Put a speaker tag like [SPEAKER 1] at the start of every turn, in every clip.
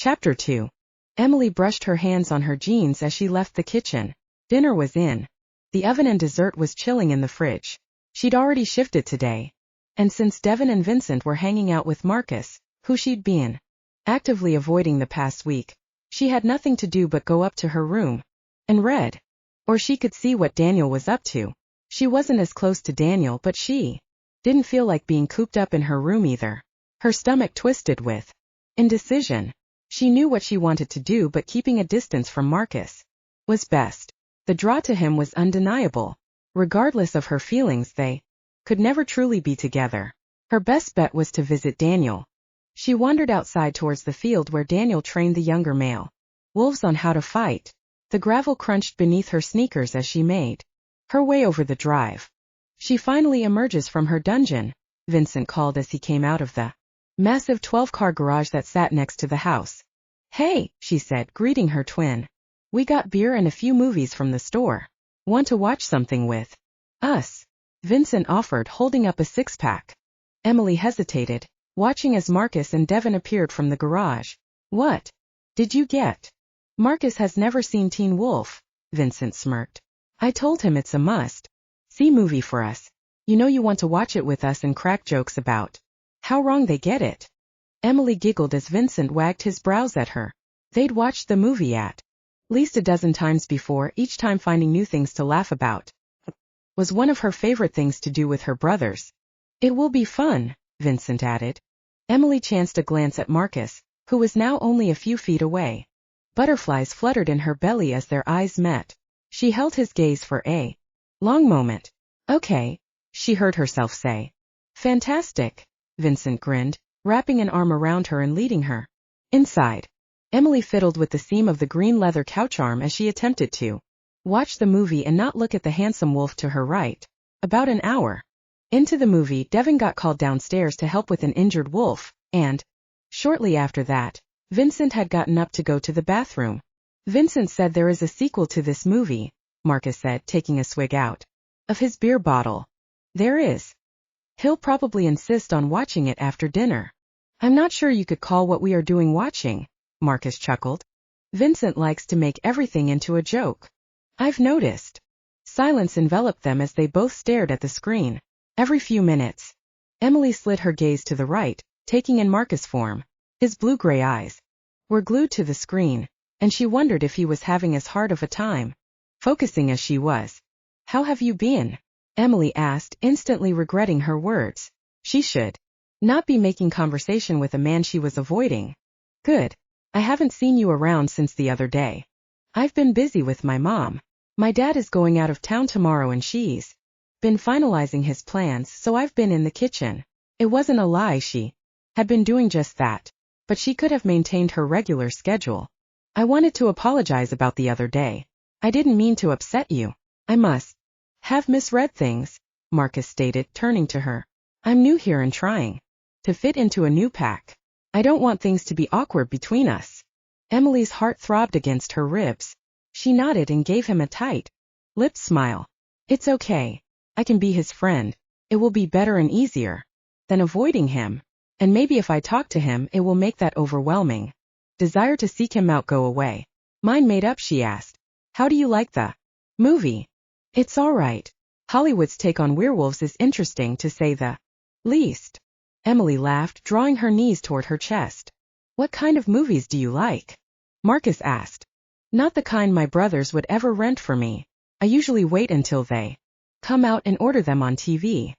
[SPEAKER 1] Chapter 2. Emily brushed her hands on her jeans as she left the kitchen. Dinner was in. The oven and dessert was chilling in the fridge. She'd already shifted today. And since Devin and Vincent were hanging out with Marcus, who she'd been actively avoiding the past week, she had nothing to do but go up to her room and read. Or she could see what Daniel was up to. She wasn't as close to Daniel, but she didn't feel like being cooped up in her room either. Her stomach twisted with indecision. She knew what she wanted to do, but keeping a distance from Marcus was best. The draw to him was undeniable. Regardless of her feelings, they could never truly be together. Her best bet was to visit Daniel. She wandered outside towards the field where Daniel trained the younger male wolves on how to fight. The gravel crunched beneath her sneakers as she made her way over the drive. She finally emerges from her dungeon, Vincent called as he came out of the massive 12-car garage that sat next to the house. Hey, she said, greeting her twin. We got beer and a few movies from the store. Want to watch something with us? Vincent offered, holding up a six-pack. Emily hesitated, watching as Marcus and Devin appeared from the garage. What did you get? Marcus has never seen Teen Wolf, Vincent smirked. I told him it's a must-see movie for us. You know you want to watch it with us and crack jokes about how wrong they get it. Emily giggled as Vincent wagged his brows at her. They'd watched the movie at least a dozen times before, each time finding new things to laugh about. Was one of her favorite things to do with her brothers. It will be fun, Vincent added. Emily chanced a glance at Marcus, who was now only a few feet away. Butterflies fluttered in her belly as their eyes met. She held his gaze for a long moment. Okay, she heard herself say. Fantastic, Vincent grinned, wrapping an arm around her and leading her inside. Emily fiddled with the seam of the green leather couch arm as she attempted to watch the movie and not look at the handsome wolf to her right. About an hour into the movie, Devin got called downstairs to help with an injured wolf, and shortly after that, Vincent had gotten up to go to the bathroom. Vincent said there is a sequel to this movie, Marcus said, taking a swig out of his beer bottle. There is. He'll probably insist on watching it after dinner. I'm not sure you could call what we are doing watching, Marcus chuckled. Vincent likes to make everything into a joke. I've noticed. Silence enveloped them as they both stared at the screen. Every few minutes, Emily slid her gaze to the right, taking in Marcus' form. His blue-gray eyes were glued to the screen, and she wondered if he was having as hard of a time focusing as she was. How have you been? Emily asked, instantly regretting her words. She should not be making conversation with a man she was avoiding. Good. I haven't seen you around since the other day. I've been busy with my mom. My dad is going out of town tomorrow and she's been finalizing his plans, so I've been in the kitchen. It wasn't a lie, she had been doing just that, but she could have maintained her regular schedule. I wanted to apologize about the other day. I didn't mean to upset you. I must have misread things, Marcus stated, turning to her. I'm new here and trying to fit into a new pack. I don't want things to be awkward between us. Emily's heart throbbed against her ribs. She nodded and gave him a tight-lipped smile. It's okay. I can be his friend. It will be better and easier than avoiding him. And maybe if I talk to him, it will make that overwhelming desire to seek him out go away. Mind made up, she asked. How do you like the movie? It's all right. Hollywood's take on werewolves is interesting, to say the least. Emily laughed, drawing her knees toward her chest. What kind of movies do you like? Marcus asked. Not the kind my brothers would ever rent for me. I usually wait until they come out and order them on TV.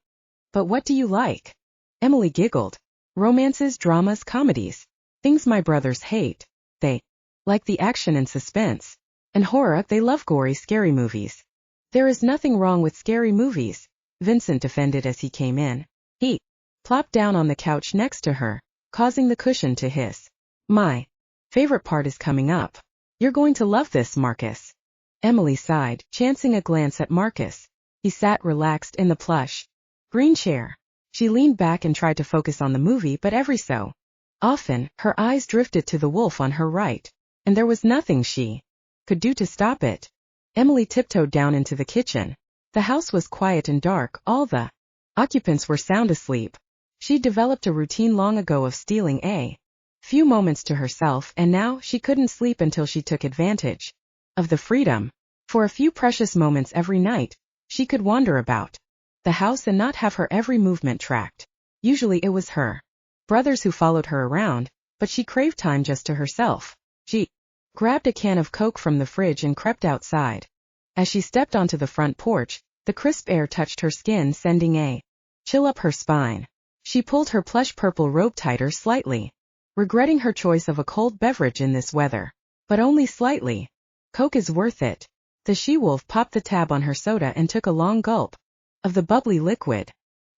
[SPEAKER 1] But what do you like? Emily giggled. Romances, dramas, comedies. Things my brothers hate. They like the action and suspense. And horror, they love gory, scary movies. There is nothing wrong with scary movies, Vincent defended as he came in. He plopped down on the couch next to her, causing the cushion to hiss. My favorite part is coming up. You're going to love this, Marcus. Emily sighed, chancing a glance at Marcus. He sat relaxed in the plush green chair. She leaned back and tried to focus on the movie, but every so often, her eyes drifted to the wolf on her right, and there was nothing she could do to stop it. Emily tiptoed down into the kitchen. The house was quiet and dark, all the occupants were sound asleep. She'd developed a routine long ago of stealing a Few moments to herself, and now she couldn't sleep until she took advantage of the freedom. For a few precious moments every night, she could wander about the house and not have her every movement tracked. Usually it was her brothers who followed her around, but she craved time just to herself. She grabbed a can of Coke from the fridge and crept outside. As she stepped onto the front porch, the crisp air touched her skin, sending a chill up her spine. She pulled her plush purple robe tighter slightly, regretting her choice of a cold beverage in this weather. But only slightly. Coke is worth it. The she-wolf popped the tab on her soda and took a long gulp of the bubbly liquid.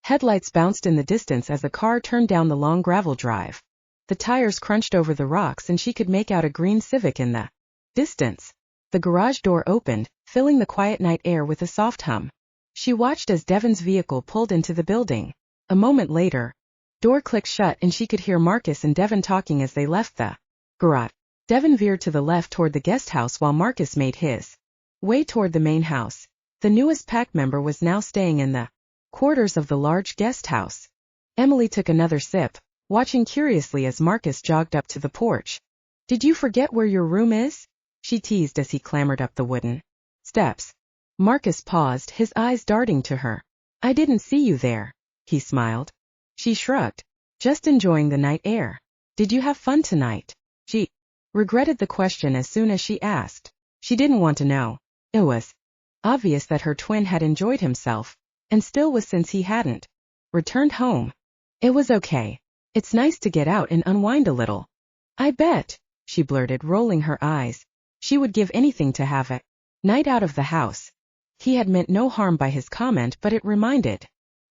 [SPEAKER 1] Headlights bounced in the distance as the car turned down the long gravel drive. The tires crunched over the rocks and she could make out a green Civic in the distance. The garage door opened, filling the quiet night air with a soft hum. She watched as Devon's vehicle pulled into the building. A moment later, door clicked shut and she could hear Marcus and Devon talking as they left the garage. Devon veered to the left toward the guest house while Marcus made his way toward the main house. The newest pack member was now staying in the quarters of the large guest house. Emily took another sip, watching curiously as Marcus jogged up to the porch. "Did you forget where your room is?" she teased as he clambered up the wooden steps. Marcus paused, his eyes darting to her. "I didn't see you there," he smiled. She shrugged. "Just enjoying the night air. Did you have fun tonight?" She regretted the question as soon as she asked. She didn't want to know. It was obvious that her twin had enjoyed himself, and still was since he hadn't returned home. It was okay. It's nice to get out and unwind a little. "I bet," she blurted, rolling her eyes. She would give anything to have a night out of the house. He had meant no harm by his comment, but it reminded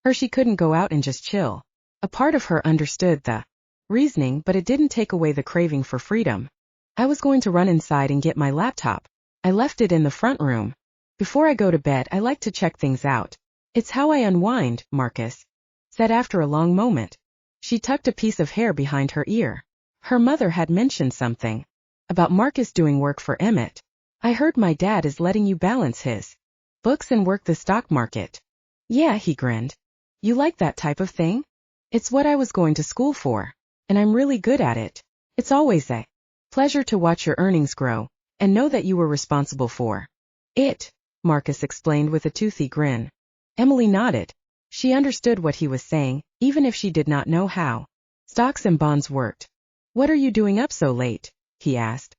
[SPEAKER 1] her she couldn't go out and just chill. A part of her understood the reasoning, but it didn't take away the craving for freedom. "I was going to run inside and get my laptop. I left it in the front room. Before I go to bed, I like to check things out. It's how I unwind," Marcus said after a long moment. She tucked a piece of hair behind her ear. Her mother had mentioned something about Marcus doing work for Emmett. "I heard my dad is letting you balance his books and work the stock market." "Yeah," he grinned. "You like that type of thing?" "It's what I was going to school for, and I'm really good at it. It's always a pleasure to watch your earnings grow, and know that you were responsible for it," Marcus explained with a toothy grin. Emily nodded. She understood what he was saying, even if she did not know how stocks and bonds worked. "What are you doing up so late?" he asked.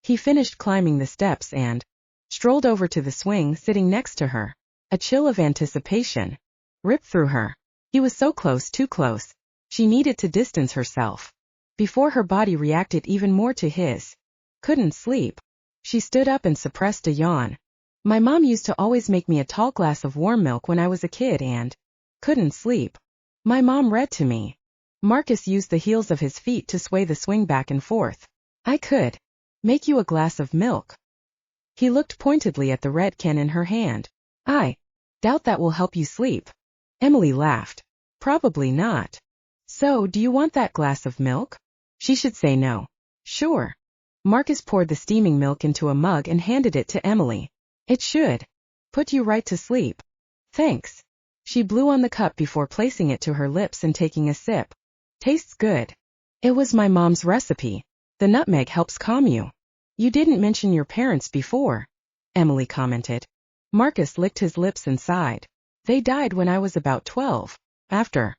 [SPEAKER 1] He finished climbing the steps and strolled over to the swing, sitting next to her. A chill of anticipation ripped through her. He was so close, too close. She needed to distance herself before her body reacted even more to his. Couldn't sleep. She stood up and suppressed a yawn. "My mom used to always make me a tall glass of warm milk when I was a kid and couldn't sleep. My mom read to me." Marcus used the heels of his feet to sway the swing back and forth. "I could make you a glass of milk." He looked pointedly at the red can in her hand. "I doubt that will help you sleep." Emily laughed. "Probably not. So, do you want that glass of milk?" She should say no. "Sure." Marcus poured the steaming milk into a mug and handed it to Emily. "It should put you right to sleep." "Thanks." She blew on the cup before placing it to her lips and taking a sip. "Tastes good. It was my mom's recipe. The nutmeg helps calm you." "You didn't mention your parents before," Emily commented. Marcus licked his lips and sighed. "They died when I was about 12. After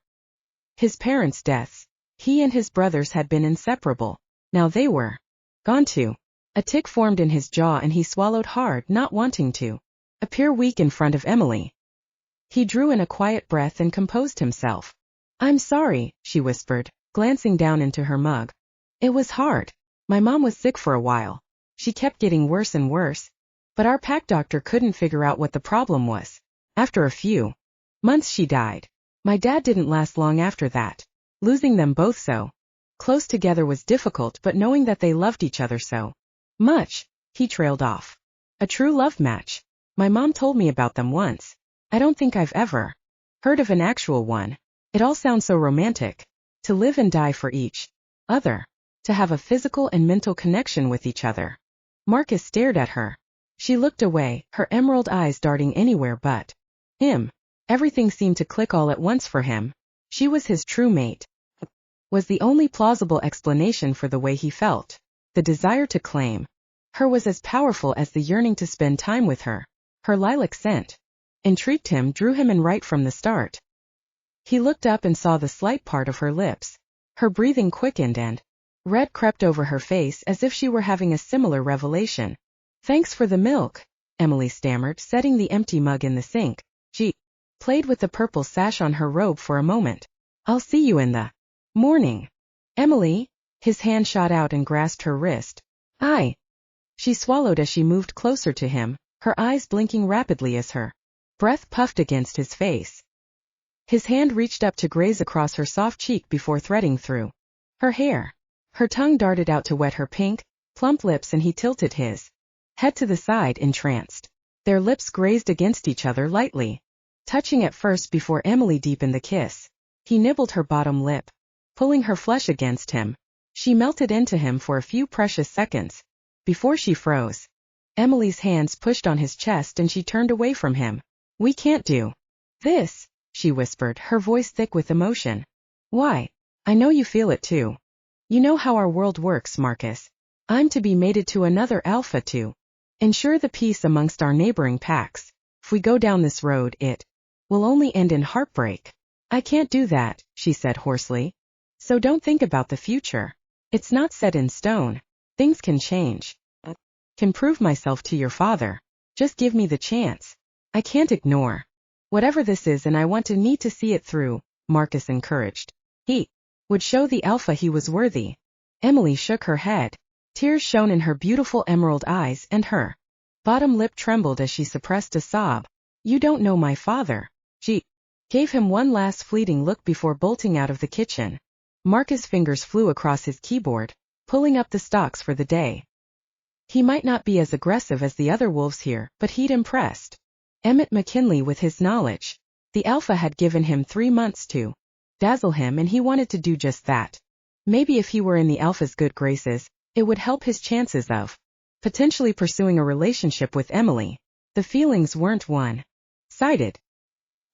[SPEAKER 1] his parents' deaths, he and his brothers had been inseparable. Now they were gone too." A tic formed in his jaw and he swallowed hard, not wanting to appear weak in front of Emily. He drew in a quiet breath and composed himself. "I'm sorry," she whispered, glancing down into her mug. "It was hard. My mom was sick for a while. She kept getting worse and worse, but our pack doctor couldn't figure out what the problem was. After a few months she died. My dad didn't last long after that. Losing them both so close together was difficult, but knowing that they loved each other so much," he trailed off. "A true love match. My mom told me about them once. I don't think I've ever heard of an actual one. It all sounds so romantic. To live and die for each other. To have a physical and mental connection with each other." Marcus stared at her. She looked away, her emerald eyes darting anywhere but him. Everything seemed to click all at once for him. She was his true mate. was the only plausible explanation for the way he felt. The desire to claim her was as powerful as the yearning to spend time with her. Her lilac scent intrigued him, drew him in right from the start. He looked up and saw the slight part of her lips. Her breathing quickened and red crept over her face as if she were having a similar revelation. "Thanks for the milk," Emily stammered, setting the empty mug in the sink. She played with the purple sash on her robe for a moment. "I'll see you in the morning." "Emily?" His hand shot out and grasped her wrist. "I." She swallowed as she moved closer to him, her eyes blinking rapidly as her breath puffed against his face. His hand reached up to graze across her soft cheek before threading through her hair. Her tongue darted out to wet her pink, plump lips and he tilted his head to the side, entranced. Their lips grazed against each other lightly, touching at first before Emily deepened the kiss. He nibbled her bottom lip, pulling her flesh against him. She melted into him for a few precious seconds before she froze. Emily's hands pushed on his chest and she turned away from him. "We can't do this," she whispered, her voice thick with emotion. "Why? I know you feel it too. You know how our world works, Marcus. I'm to be mated to another alpha to ensure the peace amongst our neighboring packs. If we go down this road, it will only end in heartbreak." "I can't do that," she said hoarsely. "So don't think about the future. It's not set in stone. Things can change. I can prove myself to your father. Just give me the chance. I can't ignore whatever this is and I want to need to see it through," Marcus encouraged. He would show the alpha he was worthy. Emily shook her head. Tears shone in her beautiful emerald eyes and her bottom lip trembled as she suppressed a sob. "You don't know my father." She gave him one last fleeting look before bolting out of the kitchen. Marcus' fingers flew across his keyboard, pulling up the stocks for the day. He might not be as aggressive as the other wolves here, but he'd impressed Emmett McKinley with his knowledge. The alpha had given him 3 months to dazzle him and he wanted to do just that. Maybe if he were in the alpha's good graces, it would help his chances of potentially pursuing a relationship with Emily. The feelings weren't one-sided.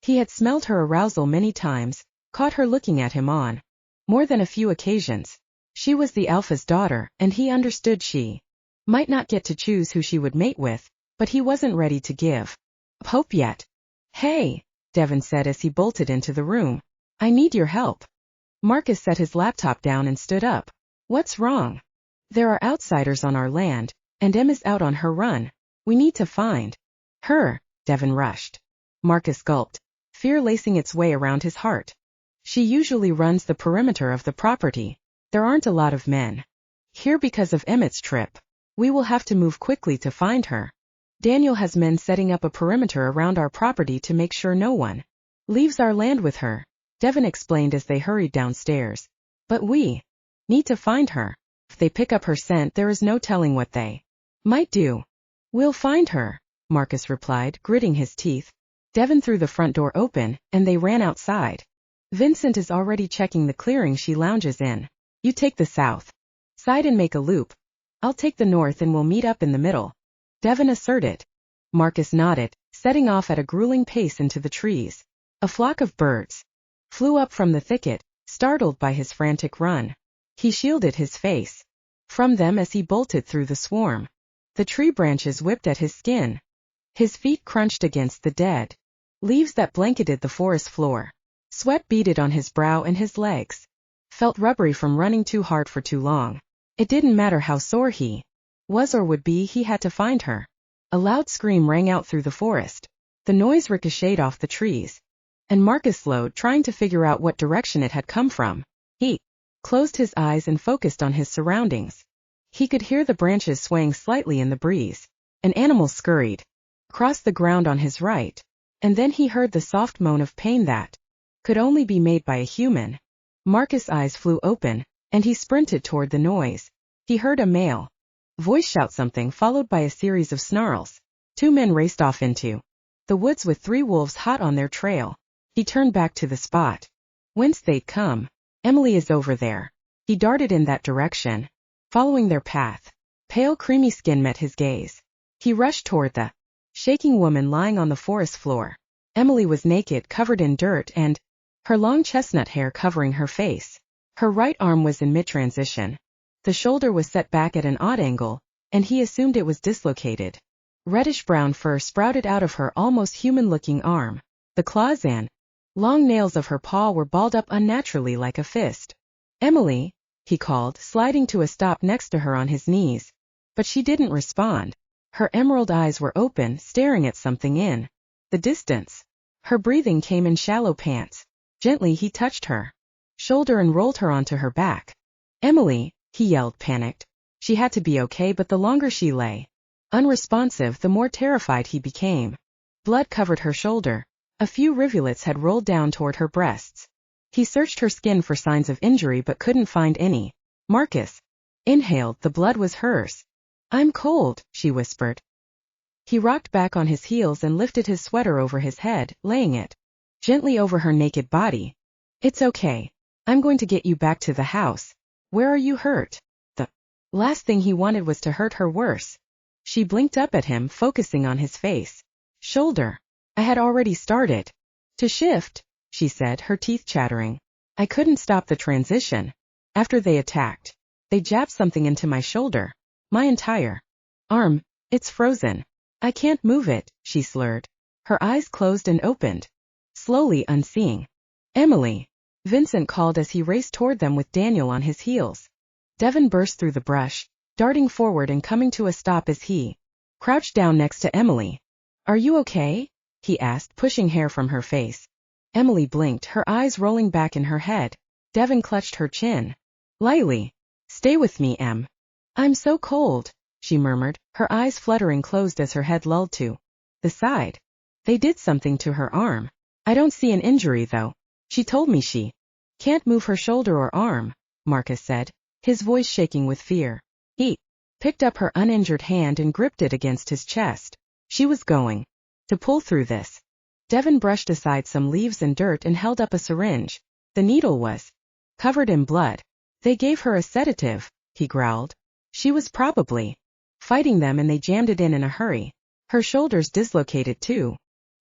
[SPEAKER 1] He had smelled her arousal many times, caught her looking at him on more than a few occasions. She was the alpha's daughter, and he understood she might not get to choose who she would mate with, but he wasn't ready to give up hope yet. "Hey," Devin said as he bolted into the room. "I need your help." Marcus set his laptop down and stood up. "What's wrong?" "There are outsiders on our land, and Emma's out on her run. We need to find her." Devin rushed. Marcus gulped, fear lacing its way around his heart. "She usually runs the perimeter of the property. There aren't a lot of men here because of Emmett's trip. We will have to move quickly to find her. Daniel has men setting up a perimeter around our property to make sure no one leaves our land with her," Devin explained as they hurried downstairs. "But we need to find her. If they pick up her scent, there is no telling what they might do." "We'll find her," Marcus replied, gritting his teeth. Devin threw the front door open, and they ran outside. "Vincent is already checking the clearing she lounges in. You take the south side and make a loop. I'll take the north and we'll meet up in the middle," Devin asserted. Marcus nodded, setting off at a grueling pace into the trees. A flock of birds flew up from the thicket, startled by his frantic run. He shielded his face from them as he bolted through the swarm. The tree branches whipped at his skin. His feet crunched against the dead leaves that blanketed the forest floor. Sweat beaded on his brow and his legs felt rubbery from running too hard for too long. It didn't matter how sore he was or would be, he had to find her. A loud scream rang out through the forest. The noise ricocheted off the trees, and Marcus slowed, trying to figure out what direction it had come from. He closed his eyes and focused on his surroundings. He could hear the branches swaying slightly in the breeze. An animal scurried across the ground on his right, and then he heard the soft moan of pain that could only be made by a human. Marcus' eyes flew open, and he sprinted toward the noise. He heard a male voice shout something, followed by a series of snarls. 2 men raced off into the woods with 3 wolves hot on their trail. He turned back to the spot whence they'd come. "Emily is over there." He darted in that direction, following their path. Pale creamy skin met his gaze. He rushed toward the shaking woman lying on the forest floor. Emily was naked, covered in dirt, and her long chestnut hair covering her face. Her right arm was in mid-transition. The shoulder was set back at an odd angle, and he assumed it was dislocated. Reddish-brown fur sprouted out of her almost human-looking arm. The claws and long nails of her paw were balled up unnaturally like a fist. "Emily," he called, sliding to a stop next to her on his knees. But she didn't respond. Her emerald eyes were open, staring at something in the distance. Her breathing came in shallow pants. Gently he touched her shoulder and rolled her onto her back. "Emily," he yelled, panicked. She had to be okay, but the longer she lay unresponsive, the more terrified he became. Blood covered her shoulder. A few rivulets had rolled down toward her breasts. He searched her skin for signs of injury but couldn't find any. Marcus inhaled. The blood was hers. "I'm cold," she whispered. He rocked back on his heels and lifted his sweater over his head, laying it gently over her naked body. "It's okay. I'm going to get you back to the house. Where are you hurt?" The last thing he wanted was to hurt her worse. She blinked up at him, focusing on his face. "Shoulder. I had already started to shift," she said, her teeth chattering. "I couldn't stop the transition. After they attacked, they jabbed something into my shoulder. My entire arm. It's frozen. I can't move it," she slurred. Her eyes closed and opened, slowly, unseeing. "Emily," Vincent called as he raced toward them with Daniel on his heels. Devin burst through the brush, darting forward and coming to a stop as he crouched down next to Emily. "Are you okay?" he asked, pushing hair from her face. Emily blinked, her eyes rolling back in her head. Devin clutched her chin. "Lightly. Stay with me, Em. I'm so cold," she murmured, her eyes fluttering closed as her head lulled to the side. "They did something to her arm. I don't see an injury, though. She told me she can't move her shoulder or arm," Marcus said, his voice shaking with fear. He picked up her uninjured hand and gripped it against his chest. She was going to pull through this. Devin brushed aside some leaves and dirt and held up a syringe. The needle was covered in blood. "They gave her a sedative," he growled. "She was probably fighting them and they jammed it in a hurry. Her shoulders dislocated too."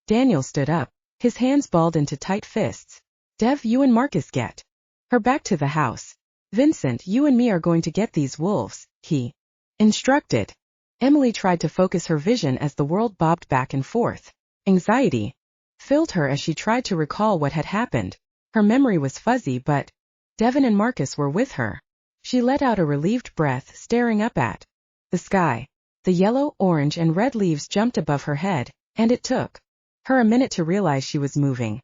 [SPEAKER 1] Daniel stood up, his hands balled into tight fists. "Dev, you and Marcus get her back to the house. Vincent, you and me are going to get these wolves," he instructed. Emily tried to focus her vision as the world bobbed back and forth. Anxiety filled her as she tried to recall what had happened. Her memory was fuzzy, but Devin and Marcus were with her. She let out a relieved breath, staring up at the sky. The yellow, orange, and red leaves jumped above her head, and it took her a minute to realize she was moving.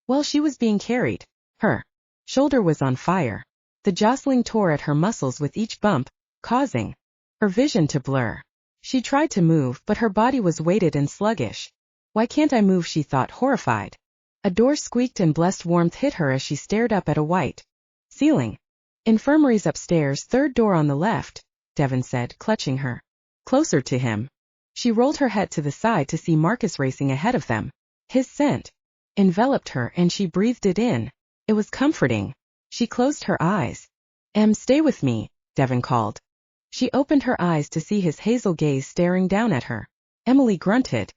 [SPEAKER 1] While she was being carried, her shoulder was on fire. The jostling tore at her muscles with each bump, causing her vision to blur. She tried to move, but her body was weighted and sluggish. "Why can't I move?" she thought, horrified. A door squeaked and blessed warmth hit her as she stared up at a white ceiling. "Infirmary's upstairs, third door on the left," Devin said, clutching her closer to him. She rolled her head to the side to see Marcus racing ahead of them. His scent enveloped her and she breathed it in. It was comforting. She closed her eyes. "Em, stay with me," Devin called. She opened her eyes to see his hazel gaze staring down at her. Emily grunted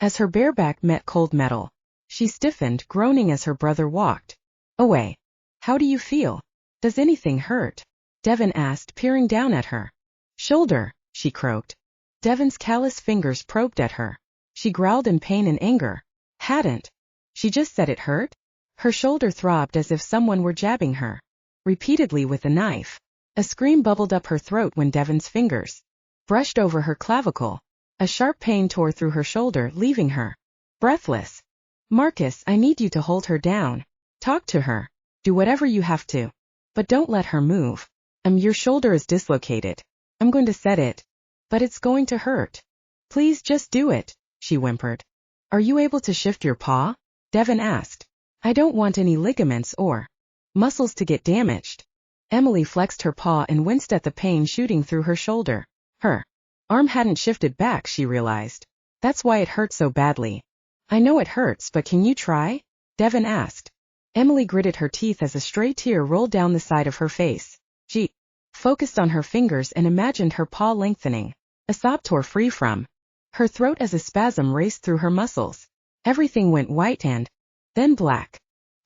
[SPEAKER 1] as her bare back met cold metal. She stiffened, groaning as her brother walked away. "How do you feel? Does anything hurt?" Devin asked, peering down at her shoulder, she croaked. Devin's callous fingers probed at her. She growled in pain and anger. Hadn't she just said it hurt? Her shoulder throbbed as if someone were jabbing her repeatedly with a knife. A scream bubbled up her throat when Devin's fingers brushed over her clavicle. A sharp pain tore through her shoulder, leaving her breathless. "Marcus, I need you to hold her down. Talk to her. Do whatever you have to. But don't let her move. Your shoulder is dislocated. I'm going to set it. But it's going to hurt. Please just do it," she whimpered. "Are you able to shift your paw?" Devin asked. "I don't want any ligaments or muscles to get damaged." Emily flexed her paw and winced at the pain shooting through her shoulder. Her arm hadn't shifted back, she realized. "That's why it hurt so badly." "I know it hurts, but can you try?" Devin asked. Emily gritted her teeth as a stray tear rolled down the side of her face. She focused on her fingers and imagined her paw lengthening. A sob tore free from her throat as a spasm raced through her muscles. Everything went white and then black.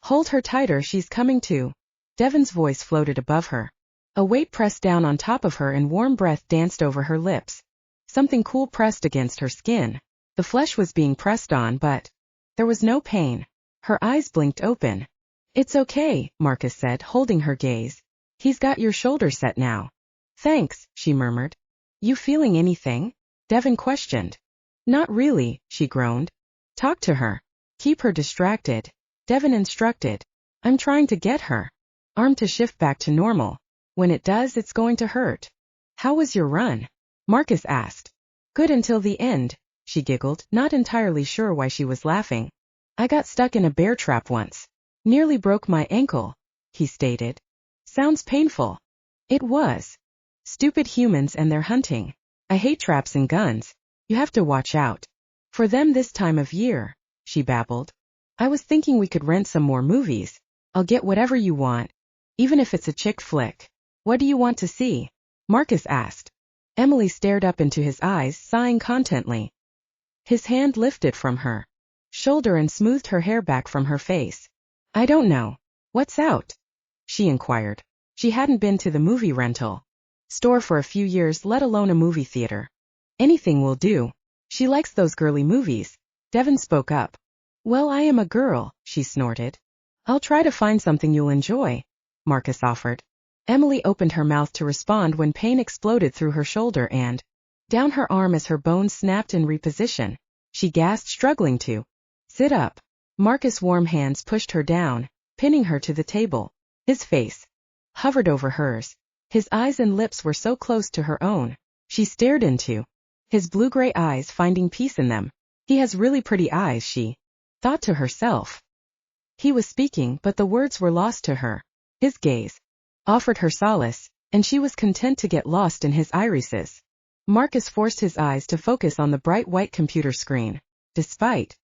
[SPEAKER 1] "Hold her tighter, she's coming to." Devon's voice floated above her. A weight pressed down on top of her and warm breath danced over her lips. Something cool pressed against her skin. The flesh was being pressed on, but there was no pain. Her eyes blinked open. "It's okay," Marcus said, holding her gaze. "He's got your shoulder set now." "Thanks," she murmured. "You feeling anything?" Devon questioned. "Not really," she groaned. "Talk to her. Keep her distracted," Devon instructed. "I'm trying to get her arm to shift back to normal. When it does, it's going to hurt." "How was your run?" Marcus asked. "Good until the end," she giggled, not entirely sure why she was laughing. "I got stuck in a bear trap once. Nearly broke my ankle," he stated. "Sounds painful." It was. "Stupid humans and their hunting. I hate traps and guns. You have to watch out for them this time of year," she babbled. "I was thinking we could rent some more movies. I'll get whatever you want, even if it's a chick flick." "What do you want to see?" Marcus asked. Emily stared up into his eyes, sighing contently. His hand lifted from her shoulder and smoothed her hair back from her face. "I don't know. What's out?" she inquired. She hadn't been to the movie rental store for a few years, let alone a movie theater. "Anything will do. She likes those girly movies." Devon spoke up. "Well, I am a girl," she snorted. "I'll try to find something you'll enjoy," Marcus offered. Emily opened her mouth to respond when pain exploded through her shoulder and down her arm as her bones snapped in reposition. She gasped, struggling to sit up. Marcus' warm hands pushed her down, pinning her to the table. His face hovered over hers. His eyes and lips were so close to her own. She stared into his blue-gray eyes, finding peace in them. "He has really pretty eyes," she thought to herself. He was speaking, but the words were lost to her. His gaze offered her solace, and she was content to get lost in his irises. Marcus forced his eyes to focus on the bright white computer screen. Despite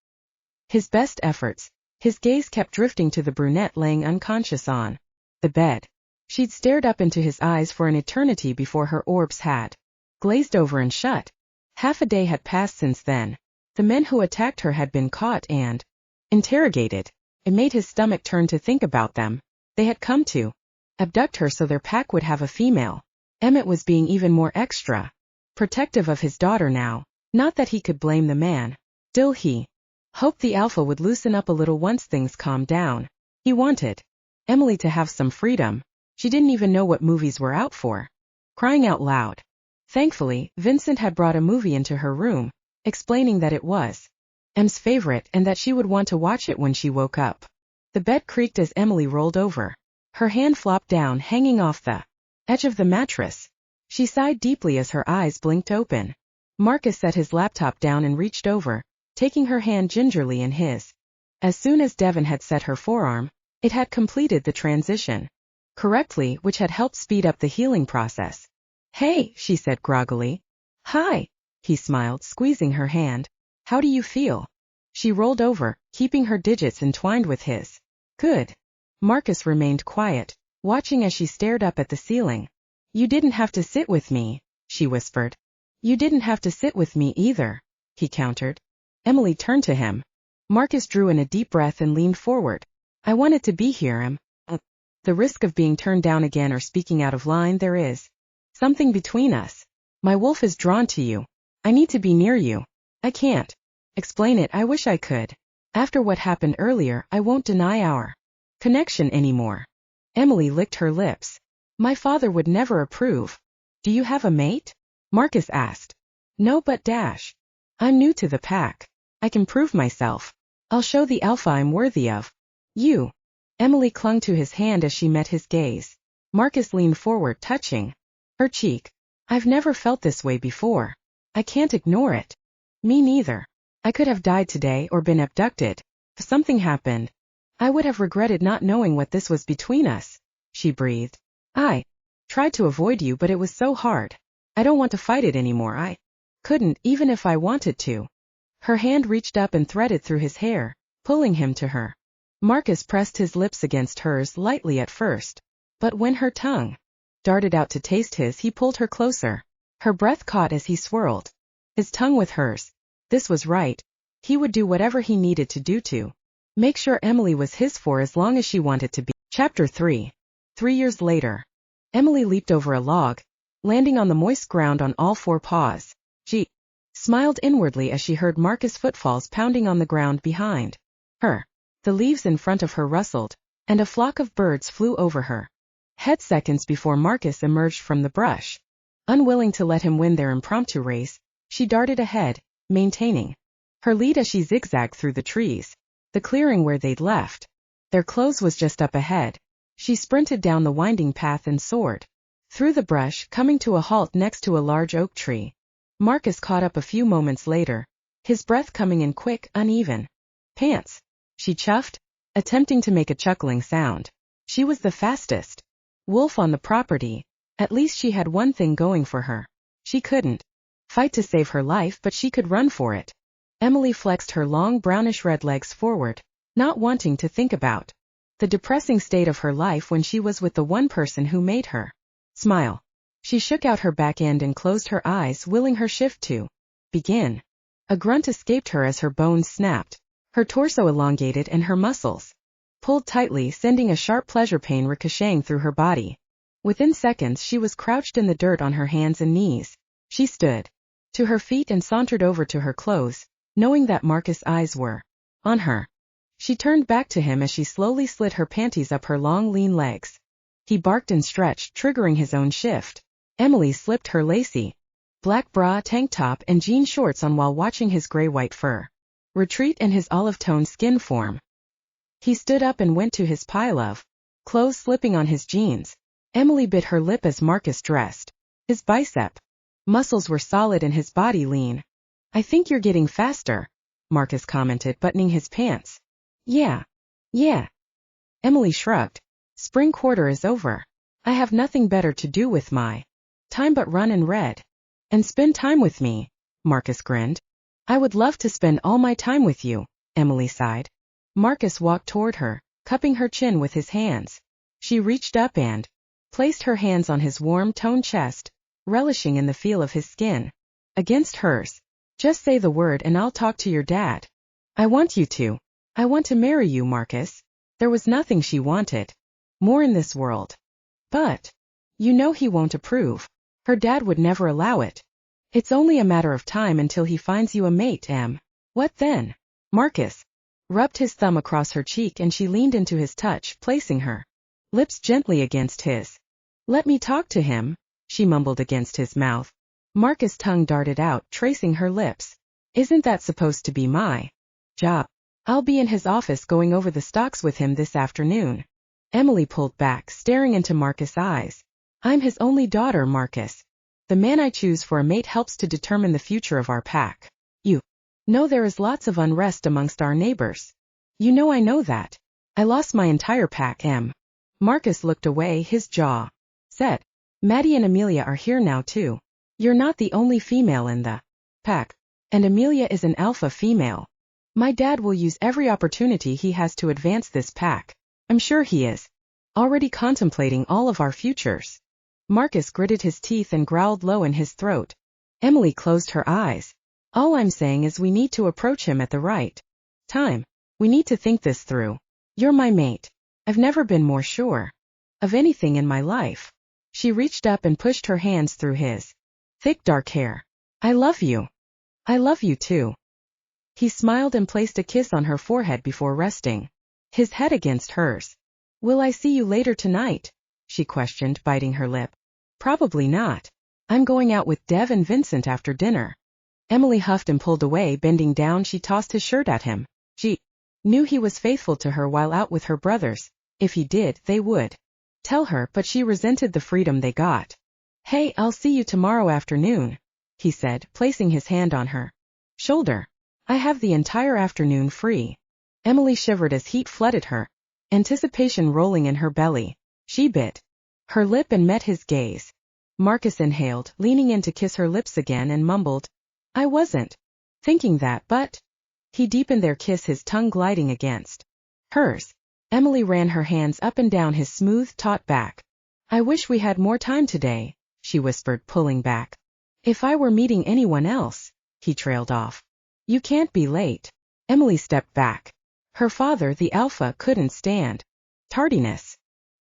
[SPEAKER 1] his best efforts, his gaze kept drifting to the brunette laying unconscious on the bed. She'd stared up into his eyes for an eternity before her orbs had glazed over and shut. Half a day had passed since then. The men who attacked her had been caught and interrogated. It made his stomach turn to think about them. They had come to abduct her so their pack would have a female. Emmett was being even more extra protective of his daughter now. Not that he could blame the man. Still, he hoped the alpha would loosen up a little once things calmed down. He wanted Emily to have some freedom. She didn't even know what movies were out for crying out loud. Thankfully, Vincent had brought a movie into her room, explaining that it was Em's favorite and that she would want to watch it when she woke up. The bed creaked as Emily rolled over. Her hand flopped down, hanging off the edge of the mattress. She sighed deeply as her eyes blinked open. Marcus set his laptop down and reached over, taking her hand gingerly in his. As soon as Devon had set her forearm, it had completed the transition correctly, which had helped speed up the healing process. "Hey," she said groggily. "Hi," he smiled, squeezing her hand. "How do you feel?" She rolled over, keeping her digits entwined with his. "Good." Marcus remained quiet, watching as she stared up at the ceiling. "You didn't have to sit with me," she whispered. "You didn't have to sit with me either," he countered. Emily turned to him. Marcus drew in a deep breath and leaned forward. "I wanted to be here, Em. The risk of being turned down again or speaking out of line, there is something between us. My wolf is drawn to you. I need to be near you. I can't explain it. I wish I could. After what happened earlier, I won't deny our connection anymore." Emily licked her lips. "My father would never approve." "Do you have a mate?" Marcus asked. "No, but I'm new to the pack. I can prove myself. I'll show the alpha I'm worthy of." "You." Emily clung to his hand as she met his gaze. Marcus leaned forward, touching her cheek. "I've never felt this way before. I can't ignore it." "Me neither. I could have died today or been abducted. If something happened, I would have regretted not knowing what this was between us," she breathed. "I tried to avoid you, but it was so hard. I don't want to fight it anymore. I couldn't, even if I wanted to." Her hand reached up and threaded through his hair, pulling him to her. Marcus pressed his lips against hers lightly at first, but when her tongue darted out to taste his, he pulled her closer. Her breath caught as he swirled his tongue with hers. This was right. He would do whatever he needed to do to make sure Emily was his for as long as she wanted to be. Chapter 3. 3 years later. Emily leaped over a log, landing on the moist ground on all 4 paws. She smiled inwardly as she heard Marcus' footfalls pounding on the ground behind her. The leaves in front of her rustled, and a flock of birds flew over her head seconds before Marcus emerged from the brush. Unwilling to let him win their impromptu race, she darted ahead, maintaining her lead as she zigzagged through the trees, the clearing where they'd left. Their clothes was just up ahead. She sprinted down the winding path and soared through the brush, coming to a halt next to a large oak tree. Marcus caught up a few moments later, his breath coming in quick, uneven. Pants, she chuffed, attempting to make a chuckling sound. She was the fastest wolf on the property. At least she had one thing going for her. She couldn't fight to save her life, but she could run for it. Emily flexed her long brownish-red legs forward, not wanting to think about the depressing state of her life when she was with the one person who made her smile. She shook out her back end and closed her eyes, willing her shift to begin. A grunt escaped her as her bones snapped, her torso elongated and her muscles pulled tightly, sending a sharp pleasure pain ricocheting through her body. Within seconds she was crouched in the dirt on her hands and knees. She stood to her feet and sauntered over to her clothes, knowing that Marcus' eyes were on her. She turned back to him as she slowly slid her panties up her long lean legs. He barked and stretched, triggering his own shift. Emily slipped her lacy black bra, tank top and jean shorts on while watching his gray-white fur retreat and his olive-toned skin form. He stood up and went to his pile of clothes slipping on his jeans. Emily bit her lip as Marcus dressed. His bicep muscles were solid and his body lean. "I think you're getting faster," Marcus commented, buttoning his pants. Yeah. Emily shrugged. "Spring quarter is over. I have nothing better to do with my time but run and read. And spend time with me," Marcus grinned. "I would love to spend all my time with you," Emily sighed. Marcus walked toward her, cupping her chin with his hands. She reached up and placed her hands on his warm, toned chest, relishing in the feel of his skin against hers. "Just say the word and I'll talk to your dad. I want you to. I want to marry you, Marcus." There was nothing she wanted more in this world. "But you know he won't approve. Her dad would never allow it. It's only a matter of time until he finds you a mate, Em." "What then?" Marcus rubbed his thumb across her cheek and she leaned into his touch, placing her lips gently against his. "Let me talk to him," she mumbled against his mouth. Marcus' tongue darted out, tracing her lips. "Isn't that supposed to be my job? I'll be in his office going over the stocks with him this afternoon." Emily pulled back, staring into Marcus' eyes. "I'm his only daughter, Marcus. The man I choose for a mate helps to determine the future of our pack. You know there is lots of unrest amongst our neighbors. You know I know that. I lost my entire pack, Em." Marcus looked away, his jaw set. "Maddie and Amelia are here now too. You're not the only female in the pack. And Amelia is an alpha female. My dad will use every opportunity he has to advance this pack. I'm sure he is already contemplating all of our futures." Marcus gritted his teeth and growled low in his throat. Emily closed her eyes. "All I'm saying is we need to approach him at the right time. We need to think this through. You're my mate. I've never been more sure of anything in my life." She reached up and pushed her hands through his thick dark hair. "I love you. I love you too." He smiled and placed a kiss on her forehead before resting his head against hers. "Will I see you later tonight?" she questioned, biting her lip. "Probably not. I'm going out with Dev and Vincent after dinner." Emily huffed and pulled away. Bending down, she tossed his shirt at him. She knew he was faithful to her while out with her brothers. If he did, they would tell her, but she resented the freedom they got. "Hey, I'll see you tomorrow afternoon," he said, placing his hand on her shoulder. "I have the entire afternoon free." Emily shivered as heat flooded her, anticipation rolling in her belly. She bit her lip and met his gaze. Marcus inhaled, leaning in to kiss her lips again, and mumbled, "I wasn't thinking that, but..." He deepened their kiss, his tongue gliding against hers. Emily ran her hands up and down his smooth, taut back. "I wish we had more time today," she whispered, pulling back. "If I were meeting anyone else," he trailed off. "You can't be late." Emily stepped back. Her father, the alpha, couldn't stand tardiness.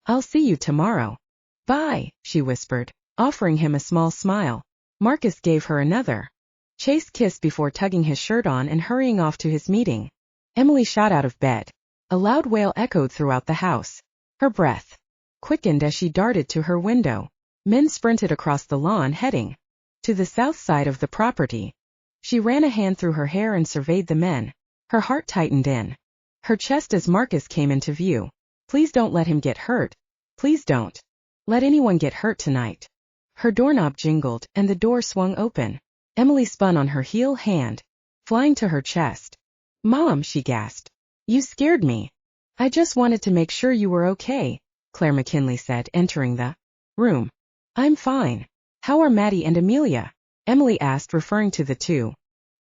[SPEAKER 1] I'll see you tomorrow. Bye, she whispered, offering him a small smile. Marcus gave her another chaste kiss before tugging his shirt on and hurrying off to his meeting. Emily shot out of bed. A loud wail echoed throughout the house. Her breath quickened as she darted to her window. Men sprinted across the lawn heading to the south side of the property. She ran a hand through her hair and surveyed the men. Her heart tightened in her chest as Marcus came into view. Please don't let him get hurt. Please don't let anyone get hurt tonight. Her doorknob jingled, and the door swung open. Emily spun on her heel, hand flying to her chest. Mom, she gasped. You scared me. I just wanted to make sure you were okay, Claire McKinley said, entering the room. I'm fine. How are Maddie and Amelia? Emily asked, referring to the two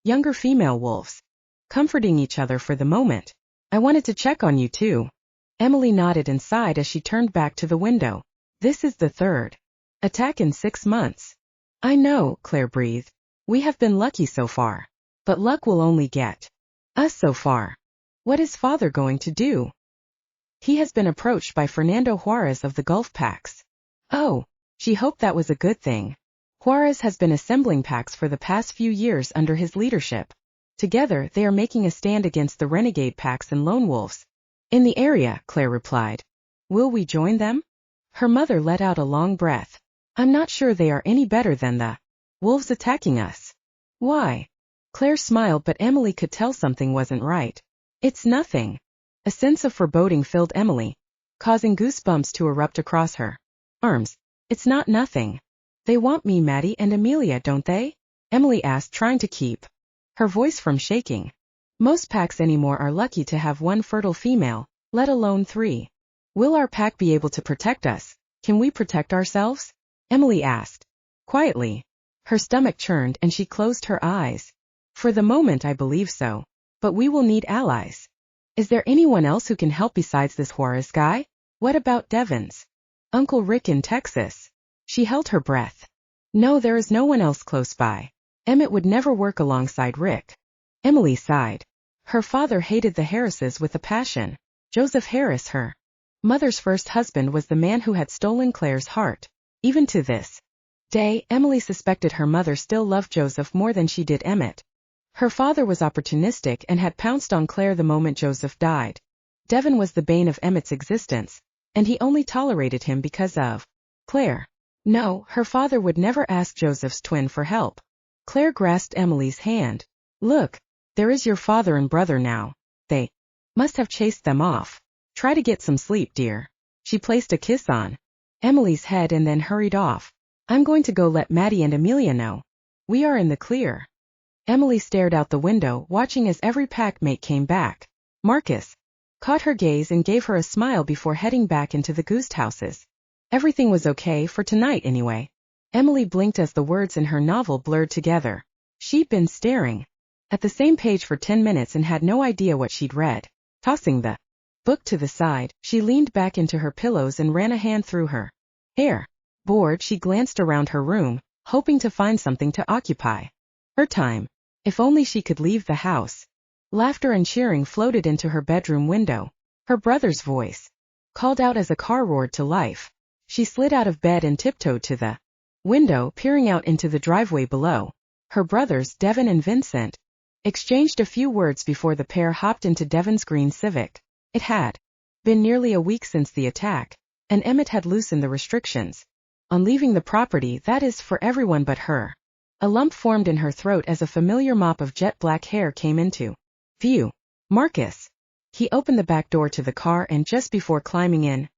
[SPEAKER 1] younger female wolves. Comforting each other for the moment. I wanted to check on you too. Emily nodded and sighed as she turned back to the window. This is the third attack in 6 months. I know, Claire breathed. We have been lucky so far. But luck will only get us so far. What is father going to do? He has been approached by Fernando Juarez of the Gulf Packs. Oh, she hoped that was a good thing. Juarez has been assembling packs for the past few years under his leadership. Together, they are making a stand against the renegade packs and lone wolves in the area, Claire replied. Will we join them? Her mother let out a long breath. I'm not sure they are any better than the wolves attacking us. Why? Claire smiled, but Emily could tell something wasn't right. It's nothing. A sense of foreboding filled Emily, causing goosebumps to erupt across her arms. It's not nothing. They want me, Maddie and Amelia, don't they? Emily asked, trying to keep her voice from shaking. Most packs anymore are lucky to have one fertile female, let alone 3. Will our pack be able to protect us? Can we protect ourselves? Emily asked quietly. Her stomach churned and she closed her eyes. For the moment I believe so. But we will need allies. Is there anyone else who can help besides this Juarez guy? What about Devon's Uncle Rick in Texas? She held her breath. No, there is no one else close by. Emmett would never work alongside Rick. Emily sighed. Her father hated the Harrises with a passion. Joseph Harris, her mother's first husband, was the man who had stolen Claire's heart. Even to this day, Emily suspected her mother still loved Joseph more than she did Emmett. Her father was opportunistic and had pounced on Claire the moment Joseph died. Devon was the bane of Emmett's existence, and he only tolerated him because of Claire. No, her father would never ask Joseph's twin for help. Claire grasped Emily's hand. Look, there is your father and brother now. They must have chased them off. Try to get some sleep, dear. She placed a kiss on Emily's head and then hurried off. I'm going to go let Maddie and Amelia know. We are in the clear. Emily stared out the window, watching as every pack mate came back. Marcus caught her gaze and gave her a smile before heading back into the goose houses. Everything was okay for tonight anyway. Emily blinked as the words in her novel blurred together. She'd been staring at the same page for 10 minutes and had no idea what she'd read. Tossing the book to the side, she leaned back into her pillows and ran a hand through her hair. Bored, she glanced around her room, hoping to find something to occupy her time. If only she could leave the house. Laughter and cheering floated into her bedroom window. Her brother's voice called out as a car roared to life. She slid out of bed and tiptoed to the window, peering out into the driveway below. Her brothers, Devon and Vincent, exchanged a few words before the pair hopped into Devon's green Civic. It had been nearly a week since the attack, and Emmett had loosened the restrictions on leaving the property, that is, for everyone but her. A lump formed in her throat as a familiar mop of jet black hair came into view. Marcus. He opened the back door to the car and just before climbing in,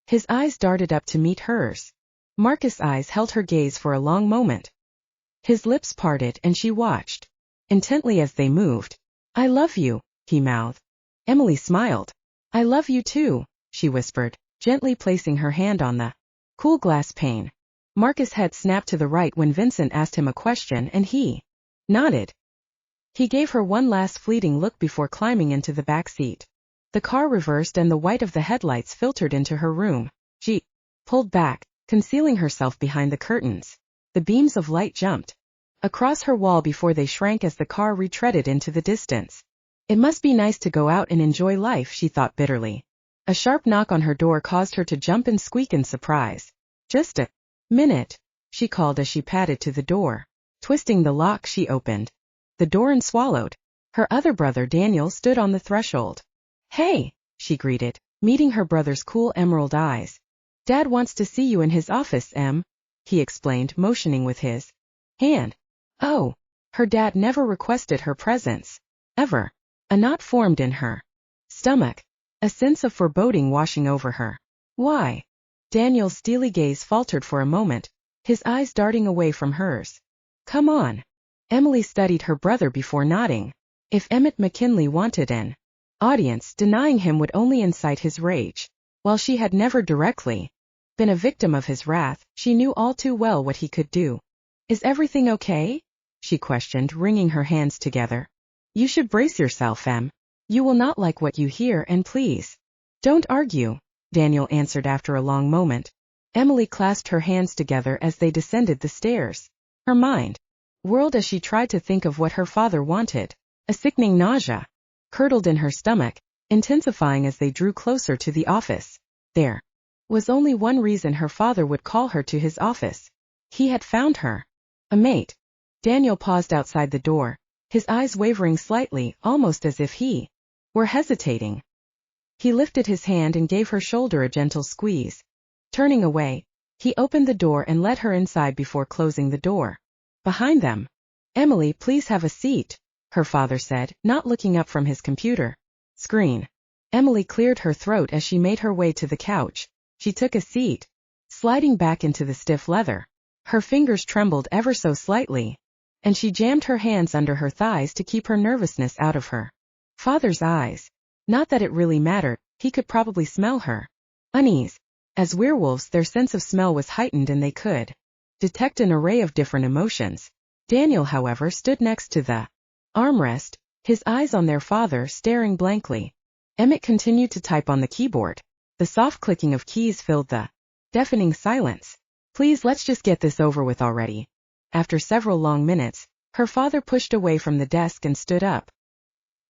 [SPEAKER 1] his eyes darted up to meet hers. Marcus' eyes held her gaze for a long moment. His lips parted and she watched intently as they moved. I love you, he mouthed. Emily smiled. I love you too, she whispered, gently placing her hand on the cool glass pane. Marcus' head snapped to the right when Vincent asked him a question and he nodded. He gave her one last fleeting look before climbing into the back seat. The car reversed and the white of the headlights filtered into her room. She pulled back, concealing herself behind the curtains. The beams of light jumped across her wall before they shrank as the car retreaded into the distance. It must be nice to go out and enjoy life, she thought bitterly. A sharp knock on her door caused her to jump and squeak in surprise. "Just a minute," she called as she padded to the door. Twisting the lock, she opened the door and swallowed. Her other brother Daniel stood on the threshold. "Hey," she greeted, meeting her brother's cool emerald eyes. "Dad wants to see you in his office, Em," he explained, motioning with his hand. Oh, her dad never requested her presence. Ever. A knot formed in her stomach, a sense of foreboding washing over her. "Why?" Daniel's steely gaze faltered for a moment, his eyes darting away from hers. "Come on." Emily studied her brother before nodding. If Emmett McKinley wanted an audience, denying him would only incite his rage. While she had never directly been a victim of his wrath, she knew all too well what he could do. "Is everything okay?" she questioned, wringing her hands together. "You should brace yourself, Em. You will not like what you hear, and please don't argue," Daniel answered after a long moment. Emily clasped her hands together as they descended the stairs. Her mind whirled as she tried to think of what her father wanted. A sickening nausea curdled in her stomach, intensifying as they drew closer to the office. There was only one reason her father would call her to his office. He had found her a mate. Daniel paused outside the door, his eyes wavering slightly, almost as if he were hesitating. He lifted his hand and gave her shoulder a gentle squeeze. Turning away, he opened the door and let her inside before closing the door behind them. "Emily, please have a seat," her father said, not looking up from his computer screen. Emily cleared her throat as she made her way to the couch. She took a seat, sliding back into the stiff leather. Her fingers trembled ever so slightly, and she jammed her hands under her thighs to keep her nervousness out of her father's eyes. Not that it really mattered, he could probably smell her unease. As werewolves, their sense of smell was heightened and they could detect an array of different emotions. Daniel, however, stood next to the armrest, his eyes on their father, staring blankly. Emmett continued to type on the keyboard. The soft clicking of keys filled the deafening silence. "Please, let's just get this over with already." After several long minutes, her father pushed away from the desk and stood up.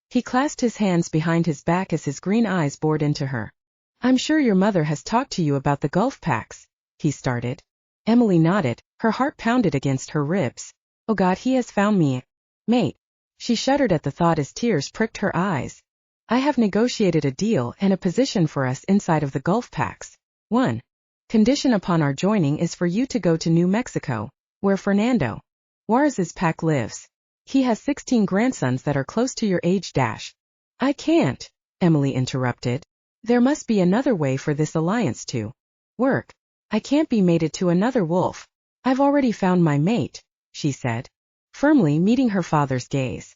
[SPEAKER 1] He clasped his hands behind his back as his green eyes bored into her. "I'm sure your mother has talked to you about the Gulf packs," he started. Emily nodded, her heart pounded against her ribs. "Oh God, he has found me a mate." She shuddered at the thought as tears pricked her eyes. "I have negotiated a deal and a position for us inside of the Gulf packs. One condition upon our joining is for you to go to New Mexico, where Fernando Juarez's pack lives. He has 16 grandsons that are close to your age. "I can't," Emily interrupted. "There must be another way for this alliance to work. I can't be mated to another wolf. I've already found my mate," she said, firmly meeting her father's gaze.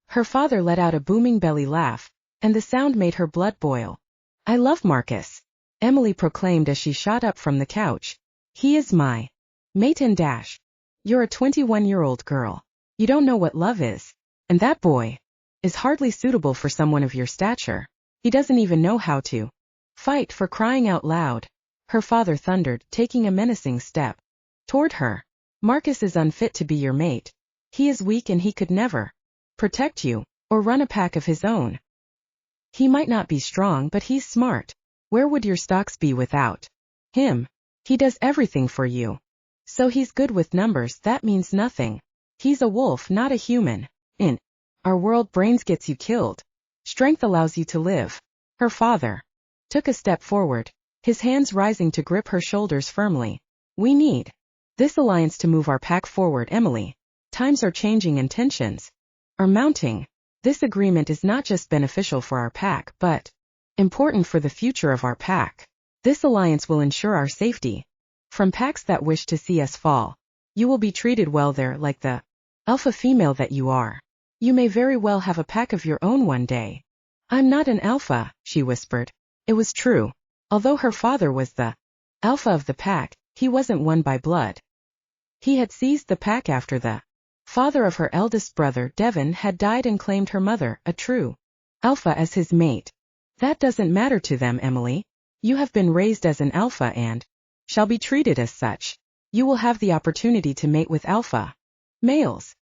[SPEAKER 1] Her father let out a booming belly laugh, and the sound made her blood boil. "I love Marcus," Emily proclaimed as she shot up from the couch. "He is my mate and you're a 21-year-old girl. You don't know what love is. And that boy is hardly suitable for someone of your stature. He doesn't even know how to fight, for crying out loud," her father thundered, taking a menacing step toward her. "Marcus is unfit to be your mate. He is weak and he could never protect you, or run a pack of his own. He might not be strong, but he's smart. Where would your stocks be without him? He does everything for you. So he's good with numbers, that means nothing. He's a wolf, not a human. In our world, brains gets you killed. Strength allows you to live." Her father took a step forward, his hands rising to grip her shoulders firmly. "We need this alliance to move our pack forward, Emily. Times are changing and tensions are mounting. This agreement is not just beneficial for our pack, but important for the future of our pack. This alliance will ensure our safety from packs that wish to see us fall. You will be treated well there, like the alpha female that you are. You may very well have a pack of your own one day." "I'm not an alpha," she whispered. It was true. Although her father was the alpha of the pack, he wasn't one by blood. He had seized the pack after the father of her eldest brother, Devon, had died and claimed her mother, a true alpha, as his mate. "That doesn't matter to them, Emily. You have been raised as an alpha and shall be treated as such. You will have the opportunity to mate with alpha males."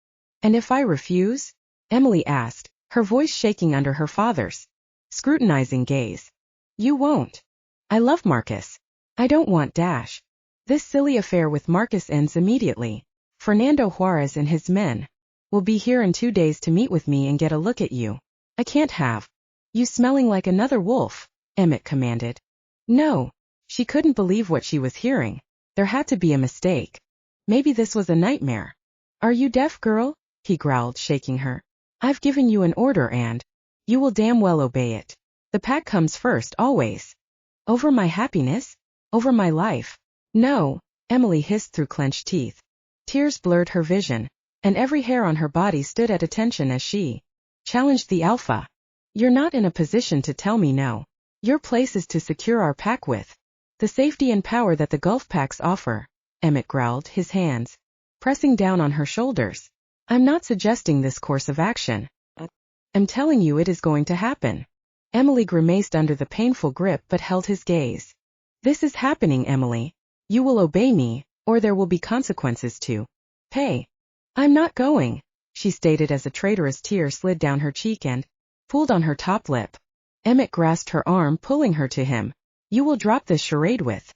[SPEAKER 1] "And if I refuse?" Emily asked, her voice shaking under her father's scrutinizing gaze. You won't. I love Marcus. I don't want Dash. This silly affair with Marcus ends immediately. Fernando Juarez and his men will be here in 2 days to meet with me and get a look at you. I can't have you smelling like another wolf, Emmett commanded. No. She couldn't believe what she was hearing. There had to be a mistake. Maybe this was a nightmare. Are you deaf, girl? He growled, shaking her. I've given you an order and you will damn well obey it. The pack comes first, always. Over my happiness? Over my life? No, Emily hissed through clenched teeth. Tears blurred her vision, and every hair on her body stood at attention as she challenged the alpha. You're not in a position to tell me no. Your place is to secure our pack with the safety and power that the Gulf packs offer, Emmett growled, his hands pressing down on her shoulders. I'm not suggesting this course of action. I'm telling you it is going to happen. Emily grimaced under the painful grip but held his gaze. This is happening, Emily. You will obey me, or there will be consequences to pay. I'm not going, she stated as a traitorous tear slid down her cheek and pulled on her top lip. Emmett grasped her arm, pulling her to him. You will drop this charade with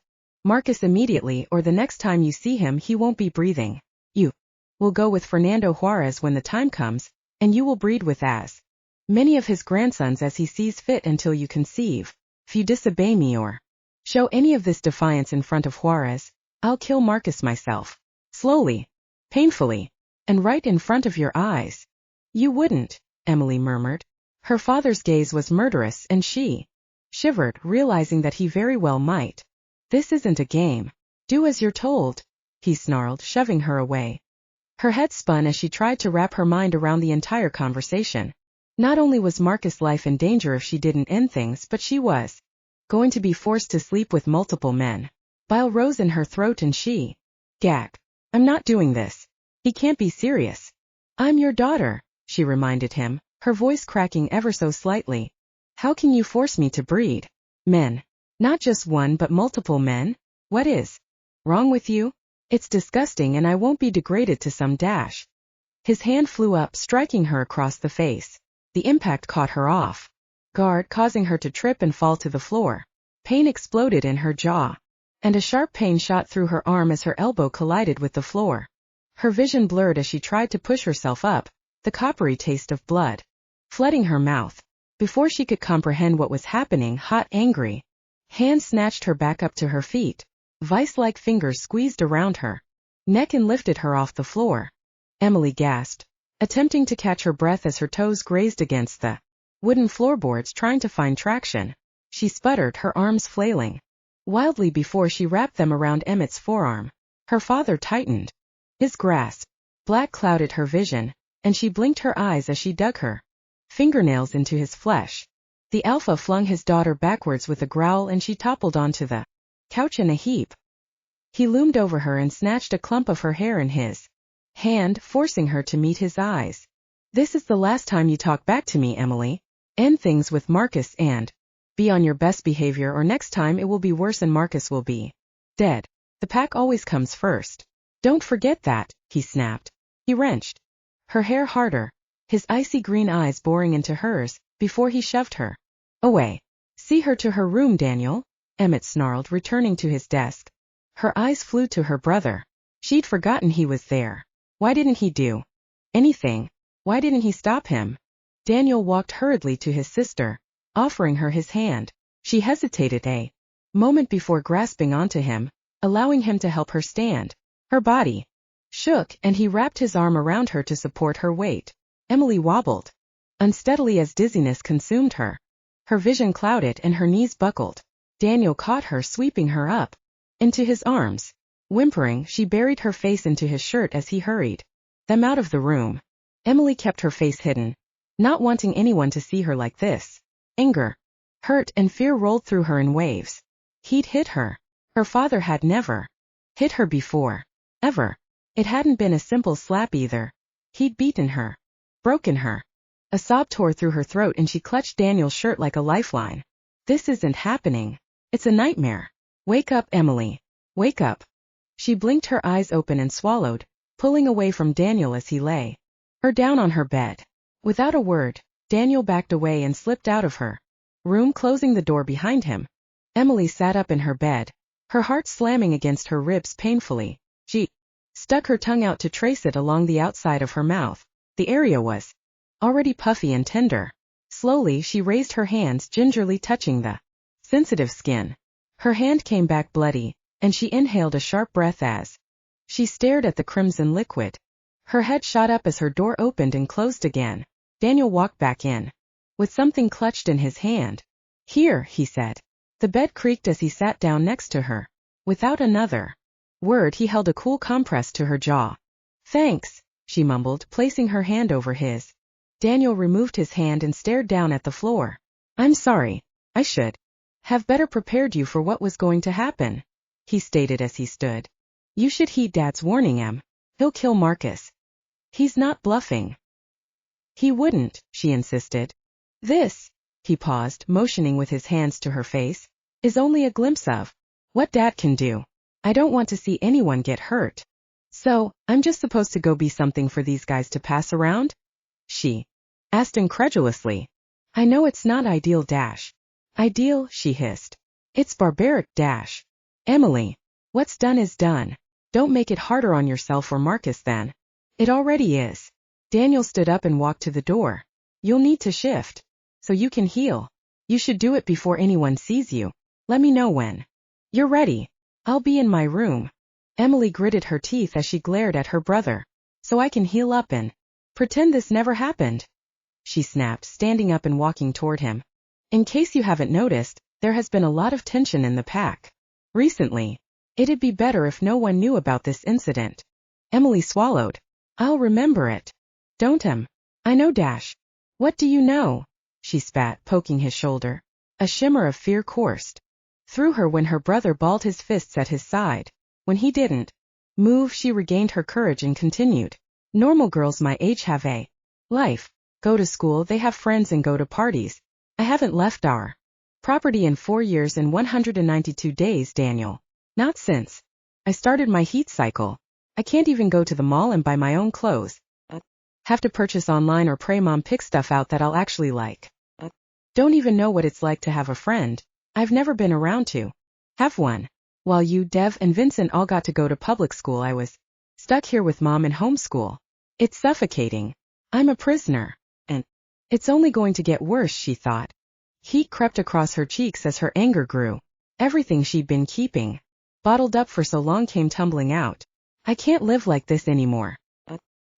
[SPEAKER 1] Marcus immediately, or the next time you see him he won't be breathing. You will go with Fernando Juarez when the time comes, and you will breed with as many of his grandsons as he sees fit until you conceive. If you disobey me or show any of this defiance in front of Juarez, I'll kill Marcus myself. Slowly, painfully, and right in front of your eyes. You wouldn't, Emily murmured. Her father's gaze was murderous and she shivered, realizing that he very well might. This isn't a game. Do as you're told, he snarled, shoving her away. Her head spun as she tried to wrap her mind around the entire conversation. Not only was Marcus' life in danger if she didn't end things, but she was going to be forced to sleep with multiple men. Bile rose in her throat and she gagged. I'm not doing this. He can't be serious. I'm your daughter, she reminded him, her voice cracking ever so slightly. How can you force me to breed men? Not just one but multiple men? What is wrong with you? It's disgusting and I won't be degraded to some dash. His hand flew up, striking her across the face. The impact caught her off guard, causing her to trip and fall to the floor. Pain exploded in her jaw, and a sharp pain shot through her arm as her elbow collided with the floor. Her vision blurred as she tried to push herself up, the coppery taste of blood flooding her mouth. Before she could comprehend what was happening, hot, angry hands snatched her back up to her feet. Vice-like fingers squeezed around her neck and lifted her off the floor. Emily gasped, attempting to catch her breath as her toes grazed against the wooden floorboards, trying to find traction. She sputtered, her arms flailing wildly before she wrapped them around Emmett's forearm. Her father tightened his grasp. Black clouded her vision, and she blinked her eyes as she dug her fingernails into his flesh. The alpha flung his daughter backwards with a growl and she toppled onto the couch in a heap. He loomed over her and snatched a clump of her hair in his hand, forcing her to meet his eyes. This is the last time you talk back to me, Emily. End things with Marcus and be on your best behavior, or next time it will be worse and Marcus will be dead. The pack always comes first. Don't forget that, he snapped. He wrenched her hair harder, his icy green eyes boring into hers, before he shoved her away. See her to her room, Daniel, Emmett snarled, returning to his desk. Her eyes flew to her brother. She'd forgotten he was there. Why didn't he do anything? Why didn't he stop him? Daniel walked hurriedly to his sister, offering her his hand. She hesitated a moment before grasping onto him, allowing him to help her stand. Her body shook, and he wrapped his arm around her to support her weight. Emily wobbled unsteadily as dizziness consumed her. Her vision clouded and her knees buckled. Daniel caught her, sweeping her up into his arms. Whimpering, she buried her face into his shirt as he hurried them out of the room. Emily kept her face hidden, not wanting anyone to see her like this. Anger, hurt, and fear rolled through her in waves. He'd hit her. Her father had never hit her before. Ever. It hadn't been a simple slap either. He'd beaten her. Broken her. A sob tore through her throat and she clutched Daniel's shirt like a lifeline. This isn't happening. It's a nightmare. Wake up, Emily. Wake up. She blinked, her eyes open, and swallowed, pulling away from Daniel as he lay her down on her bed. Without a word, Daniel backed away and slipped out of her room, closing the door behind him. Emily sat up in her bed, her heart slamming against her ribs painfully. She stuck her tongue out to trace it along the outside of her mouth. The area was already puffy and tender. Slowly she raised her hands, gingerly touching the sensitive skin. Her hand came back bloody, and she inhaled a sharp breath as she stared at the crimson liquid. Her head shot up as her door opened and closed again. Daniel walked back in, with something clutched in his hand. "Here," he said. The bed creaked as he sat down next to her. Without another word, he held a cool compress to her jaw. "Thanks," she mumbled, placing her hand over his. Daniel removed his hand and stared down at the floor. "I'm sorry. I should have better prepared you for what was going to happen," he stated as he stood. "You should heed Dad's warning, Em. He'll kill Marcus. He's not bluffing." "He wouldn't," she insisted. "This," he paused, motioning with his hands to her face, "is only a glimpse of what Dad can do. I don't want to see anyone get hurt. So, I'm just supposed to go be something for these guys to pass around?" she asked incredulously. "I know it's not ideal, Dash." "Ideal?" she hissed. "It's barbaric, Dash." "Emily, what's done is done. Don't make it harder on yourself or Marcus then. It already is." Daniel stood up and walked to the door. "You'll need to shift, so you can heal. You should do it before anyone sees you. Let me know when you're ready. I'll be in my room." Emily gritted her teeth as she glared at her brother. "So I can heal up and pretend this never happened?" she snapped, standing up and walking toward him. "In case you haven't noticed, there has been a lot of tension in the pack recently. It'd be better if no one knew about this incident." Emily swallowed. "I'll remember it." "Don't, Em. I know, Dash." "What do you know?" she spat, poking his shoulder. A shimmer of fear coursed through her when her brother balled his fists at his side. When he didn't move, she regained her courage and continued. "Normal girls my age have a life. Go to school, they have friends and go to parties. I haven't left our property in 4 years and 192 days, Daniel. Not since I started my heat cycle. I can't even go to the mall and buy my own clothes. Have to purchase online or pray Mom pick stuff out that I'll actually like. Don't even know what it's like to have a friend. I've never been around to have one. While you, Dev, and Vincent all got to go to public school, I was stuck here with Mom in homeschool. It's suffocating. I'm a prisoner. And it's only going to get worse, she thought. Heat crept across her cheeks as her anger grew. Everything she'd been keeping bottled up for so long came tumbling out. "I can't live like this anymore.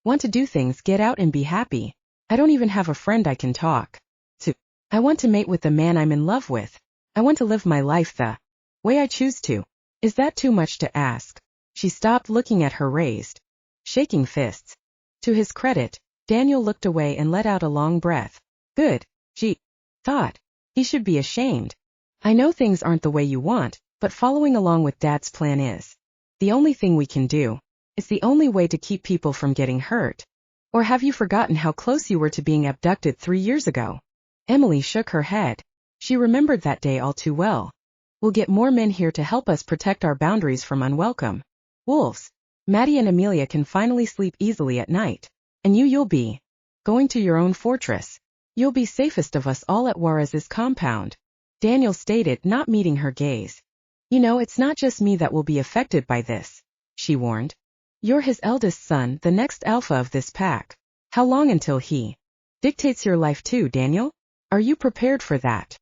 [SPEAKER 1] Want to do things, get out and be happy. I don't even have a friend I can talk to. I want to mate with the man I'm in love with. I want to live my life the way I choose to. Is that too much to ask?" She stopped, looking at her raised, shaking fists. To his credit, Daniel looked away and let out a long breath. "Good," she thought. He should be ashamed. "I know things aren't the way you want, but following along with Dad's plan is the only thing we can do. It's the only way to keep people from getting hurt. Or have you forgotten how close you were to being abducted 3 years ago?" Emily shook her head. She remembered that day all too well. "We'll get more men here to help us protect our boundaries from unwelcome wolves. Maddie and Amelia can finally sleep easily at night. And you'll be going to your own fortress. You'll be safest of us all at Juarez's compound," Daniel stated, not meeting her gaze. "You know, it's not just me that will be affected by this," she warned. "You're his eldest son, the next alpha of this pack. How long until he dictates your life too, Daniel? Are you prepared for that?"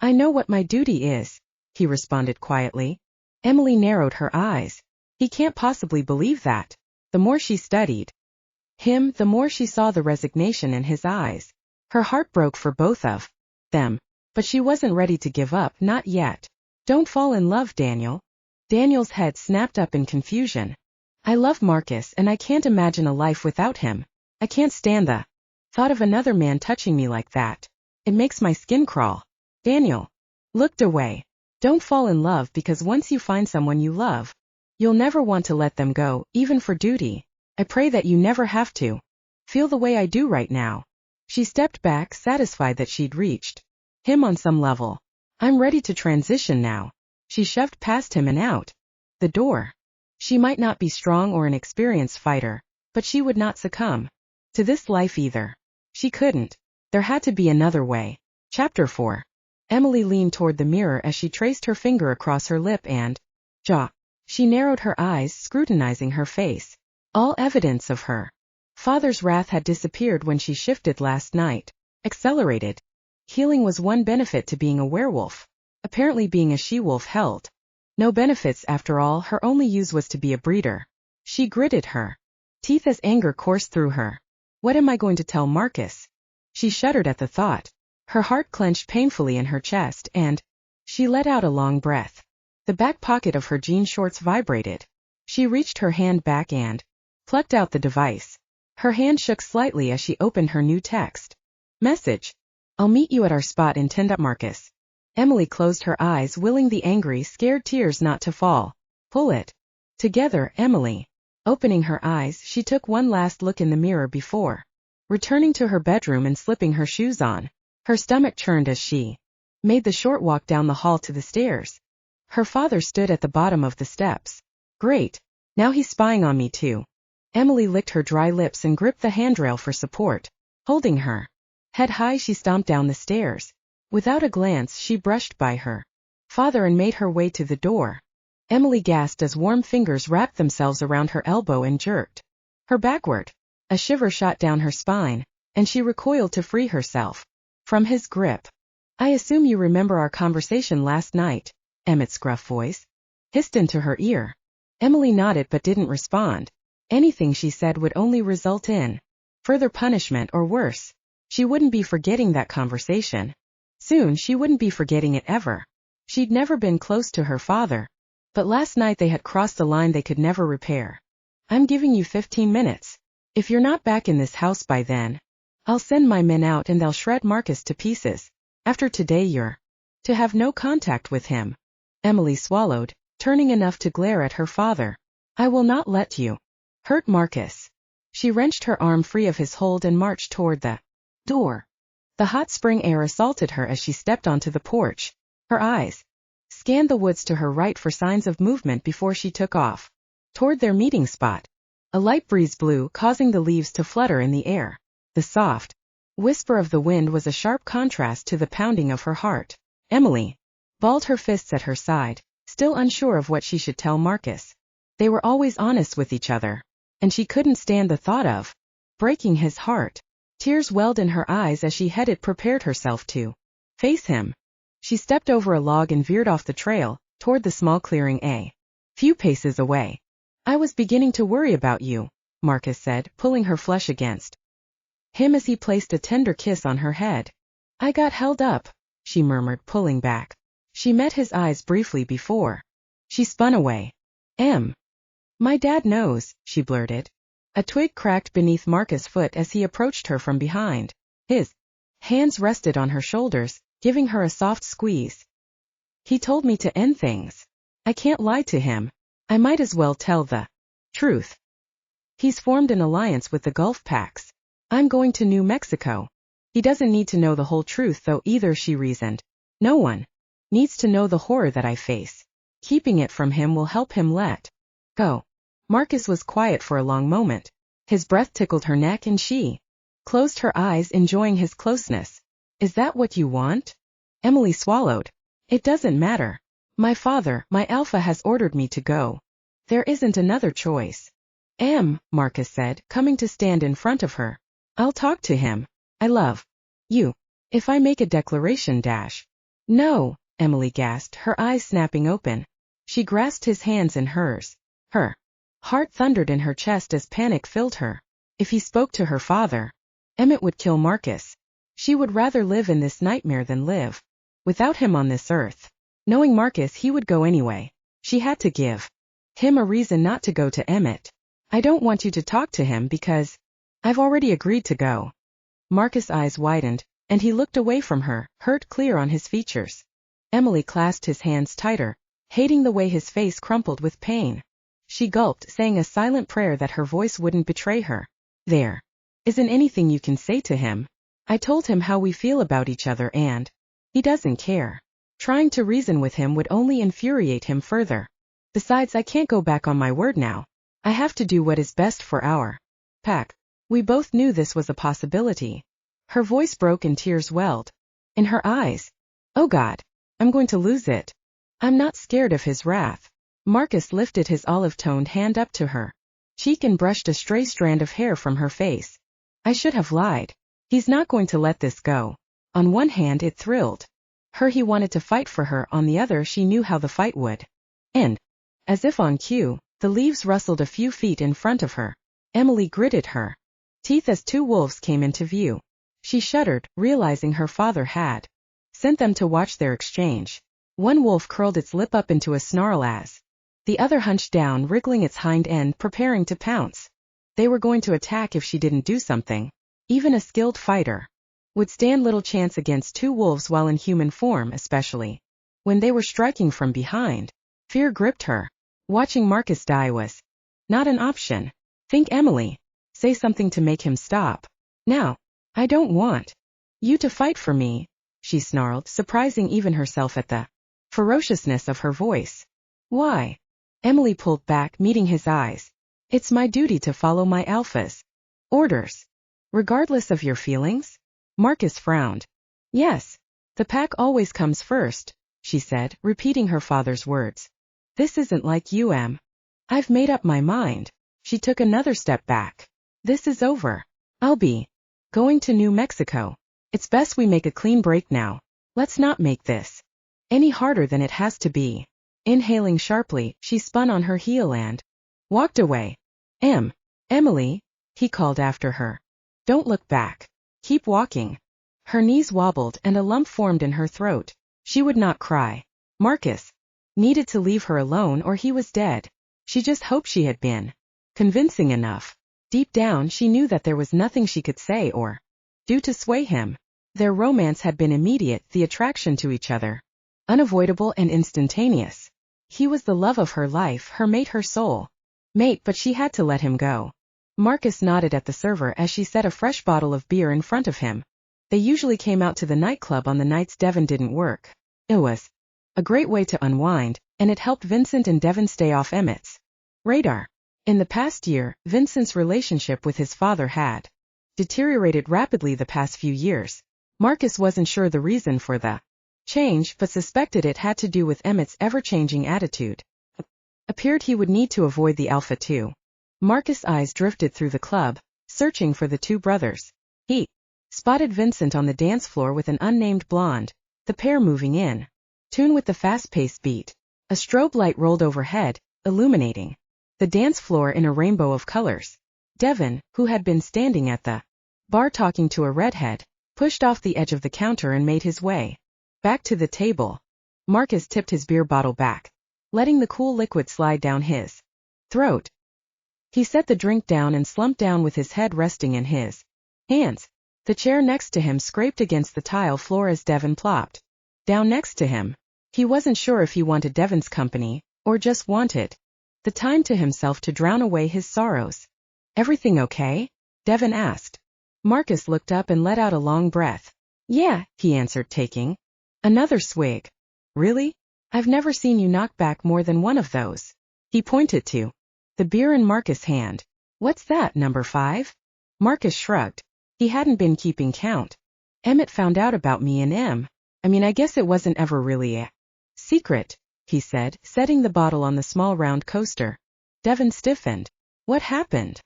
[SPEAKER 1] "I know what my duty is," he responded quietly. Emily narrowed her eyes. He can't possibly believe that. The more she studied him, the more she saw the resignation in his eyes. Her heart broke for both of them, but she wasn't ready to give up, not yet. "Don't fall in love, Daniel." Daniel's head snapped up in confusion. "I love Marcus and I can't imagine a life without him. I can't stand the thought of another man touching me like that. It makes my skin crawl." Daniel looked away. "Don't fall in love, because once you find someone you love, you'll never want to let them go, even for duty. I pray that you never have to feel the way I do right now." She stepped back, satisfied that she'd reached him on some level. "I'm ready to transition now." She shoved past him and out the door. She might not be strong or an experienced fighter, but she would not succumb to this life either. She couldn't. There had to be another way. Chapter 4. Emily leaned toward the mirror as she traced her finger across her lip and jaw. She narrowed her eyes, scrutinizing her face. All evidence of her father's wrath had disappeared when she shifted last night. Accelerated. Healing was one benefit to being a werewolf. Apparently being a she-wolf held no benefits after all. Her only use was to be a breeder. She gritted her teeth as anger coursed through her. What am I going to tell Marcus? She shuddered at the thought. Her heart clenched painfully in her chest and she let out a long breath. The back pocket of her jean shorts vibrated. She reached her hand back and plucked out the device. Her hand shook slightly as she opened her new text message. I'll meet you at our spot in 10. Marcus. Emily closed her eyes, willing the angry, scared tears not to fall. Pull it together, Emily. Opening her eyes, she took one last look in the mirror before returning to her bedroom and slipping her shoes on. Her stomach churned as she made the short walk down the hall to the stairs. Her father stood at the bottom of the steps. Great. Now he's spying on me too. Emily licked her dry lips and gripped the handrail for support. Holding her head high, she stomped down the stairs. Without a glance, she brushed by her father and made her way to the door. Emily gasped as warm fingers wrapped themselves around her elbow and jerked her backward. A shiver shot down her spine, and she recoiled to free herself from his grip. I assume you remember our conversation last night, Emmett's gruff voice hissed into her ear. Emily nodded but didn't respond. Anything she said would only result in further punishment or worse. She wouldn't be forgetting that conversation. Soon she wouldn't be forgetting it ever. She'd never been close to her father, but last night they had crossed a line they could never repair. I'm giving you 15 minutes. If you're not back in this house by then, I'll send my men out and they'll shred Marcus to pieces. After today you're to have no contact with him. Emily swallowed, turning enough to glare at her father. I will not let you hurt Marcus. She wrenched her arm free of his hold and marched toward the door. The hot spring air assaulted her as she stepped onto the porch. Her eyes scanned the woods to her right for signs of movement before she took off toward their meeting spot. A light breeze blew, causing the leaves to flutter in the air. The soft whisper of the wind was a sharp contrast to the pounding of her heart. Emily balled her fists at her side, still unsure of what she should tell Marcus. They were always honest with each other, and she couldn't stand the thought of breaking his heart. Tears welled in her eyes as she prepared herself to face him. She stepped over a log and veered off the trail, toward the small clearing a few paces away. I was beginning to worry about you, Marcus said, pulling her flesh against him as he placed a tender kiss on her head. I got held up, she murmured, pulling back. She met his eyes briefly before she spun away. My dad knows, she blurted. A twig cracked beneath Marcus' foot as he approached her from behind. His hands rested on her shoulders, giving her a soft squeeze. He told me to end things. I can't lie to him. I might as well tell the truth. He's formed an alliance with the Gulf Pacts. I'm going to New Mexico. He doesn't need to know the whole truth though either, she reasoned. No one needs to know the horror that I face. Keeping it from him will help him let go. Marcus was quiet for a long moment. His breath tickled her neck and she closed her eyes, enjoying his closeness. Is that what you want? Emily swallowed. It doesn't matter. My father, my alpha, has ordered me to go. There isn't another choice. Marcus said, coming to stand in front of her. I'll talk to him. I love you. If I make a declaration, No, Emily gasped, her eyes snapping open. She grasped his hands in hers. Her heart thundered in her chest as panic filled her. If he spoke to her father, Emmett would kill Marcus. She would rather live in this nightmare than live without him on this earth. Knowing Marcus, he would go anyway. She had to give him a reason not to go to Emmett. I don't want you to talk to him because I've already agreed to go. Marcus' eyes widened, and he looked away from her, hurt clear on his features. Emily clasped his hands tighter, hating the way his face crumpled with pain. She gulped, saying a silent prayer that her voice wouldn't betray her. There isn't anything you can say to him. I told him how we feel about each other and he doesn't care. Trying to reason with him would only infuriate him further. Besides, I can't go back on my word now. I have to do what is best for our pack. We both knew this was a possibility. Her voice broke and tears welled in her eyes. Oh God, I'm going to lose it. I'm not scared of his wrath. Marcus lifted his olive-toned hand up to her cheek and brushed a stray strand of hair from her face. I should have lied. He's not going to let this go. On one hand it thrilled her he wanted to fight for her, on the other she knew how the fight would end. As if on cue, the leaves rustled a few feet in front of her. Emily gritted her teeth as two wolves came into view. She shuddered, realizing her father had sent them to watch their exchange. One wolf curled its lip up into a snarl as the other hunched down, wriggling its hind end, preparing to pounce. They were going to attack if she didn't do something. Even a skilled fighter would stand little chance against two wolves while in human form, especially when they were striking from behind. Fear gripped her. Watching Marcus die was not an option. Think, Emily. Say something to make him stop. Now. I don't want you to fight for me, she snarled, surprising even herself at the ferociousness of her voice. Why? Emily pulled back, meeting his eyes. It's my duty to follow my alpha's orders, regardless of your feelings? Marcus frowned. Yes. The pack always comes first, she said, repeating her father's words. This isn't like you, Em. I've made up my mind. She took another step back. This is over. I'll be going to New Mexico. It's best we make a clean break now. Let's not make this any harder than it has to be. Inhaling sharply, she spun on her heel and walked away. Emily, he called after her. Don't look back. Keep walking. Her knees wobbled and a lump formed in her throat. She would not cry. Marcus needed to leave her alone or he was dead. She just hoped she had been convincing enough. Deep down she knew that there was nothing she could say or do to sway him. Their romance had been immediate, the attraction to each other unavoidable and instantaneous. He was the love of her life, her mate, her soul mate, but she had to let him go. Marcus nodded at the server as she set a fresh bottle of beer in front of him. They usually came out to the nightclub on the nights Devon didn't work. It was a great way to unwind, and it helped Vincent and Devon stay off Emmett's radar. In the past year, Vincent's relationship with his father had deteriorated rapidly the past few years. Marcus wasn't sure the reason for the change, but suspected it had to do with Emmett's ever-changing attitude. Appeared he would need to avoid the alpha too. Marcus' eyes drifted through the club, searching for the two brothers. He spotted Vincent on the dance floor with an unnamed blonde, the pair moving in tune with the fast-paced beat. A strobe light rolled overhead, illuminating the dance floor in a rainbow of colors. Devon, who had been standing at the bar talking to a redhead, pushed off the edge of the counter and made his way back to the table. Marcus tipped his beer bottle back, letting the cool liquid slide down his throat. He set the drink down and slumped down with his head resting in his hands. The chair next to him scraped against the tile floor as Devon plopped down next to him. He wasn't sure if he wanted Devon's company, or just wanted the time to himself to drown away his sorrows. Everything okay? Devon asked. Marcus looked up and let out a long breath. Yeah, he answered, taking another swig. Really? I've never seen you knock back more than one of those. He pointed to the beer in Marcus' hand. What's that, number 5? Marcus shrugged. He hadn't been keeping count. Emmett found out about me and I guess it wasn't ever really a secret, he said, setting the bottle on the small round coaster. Devon stiffened. What happened?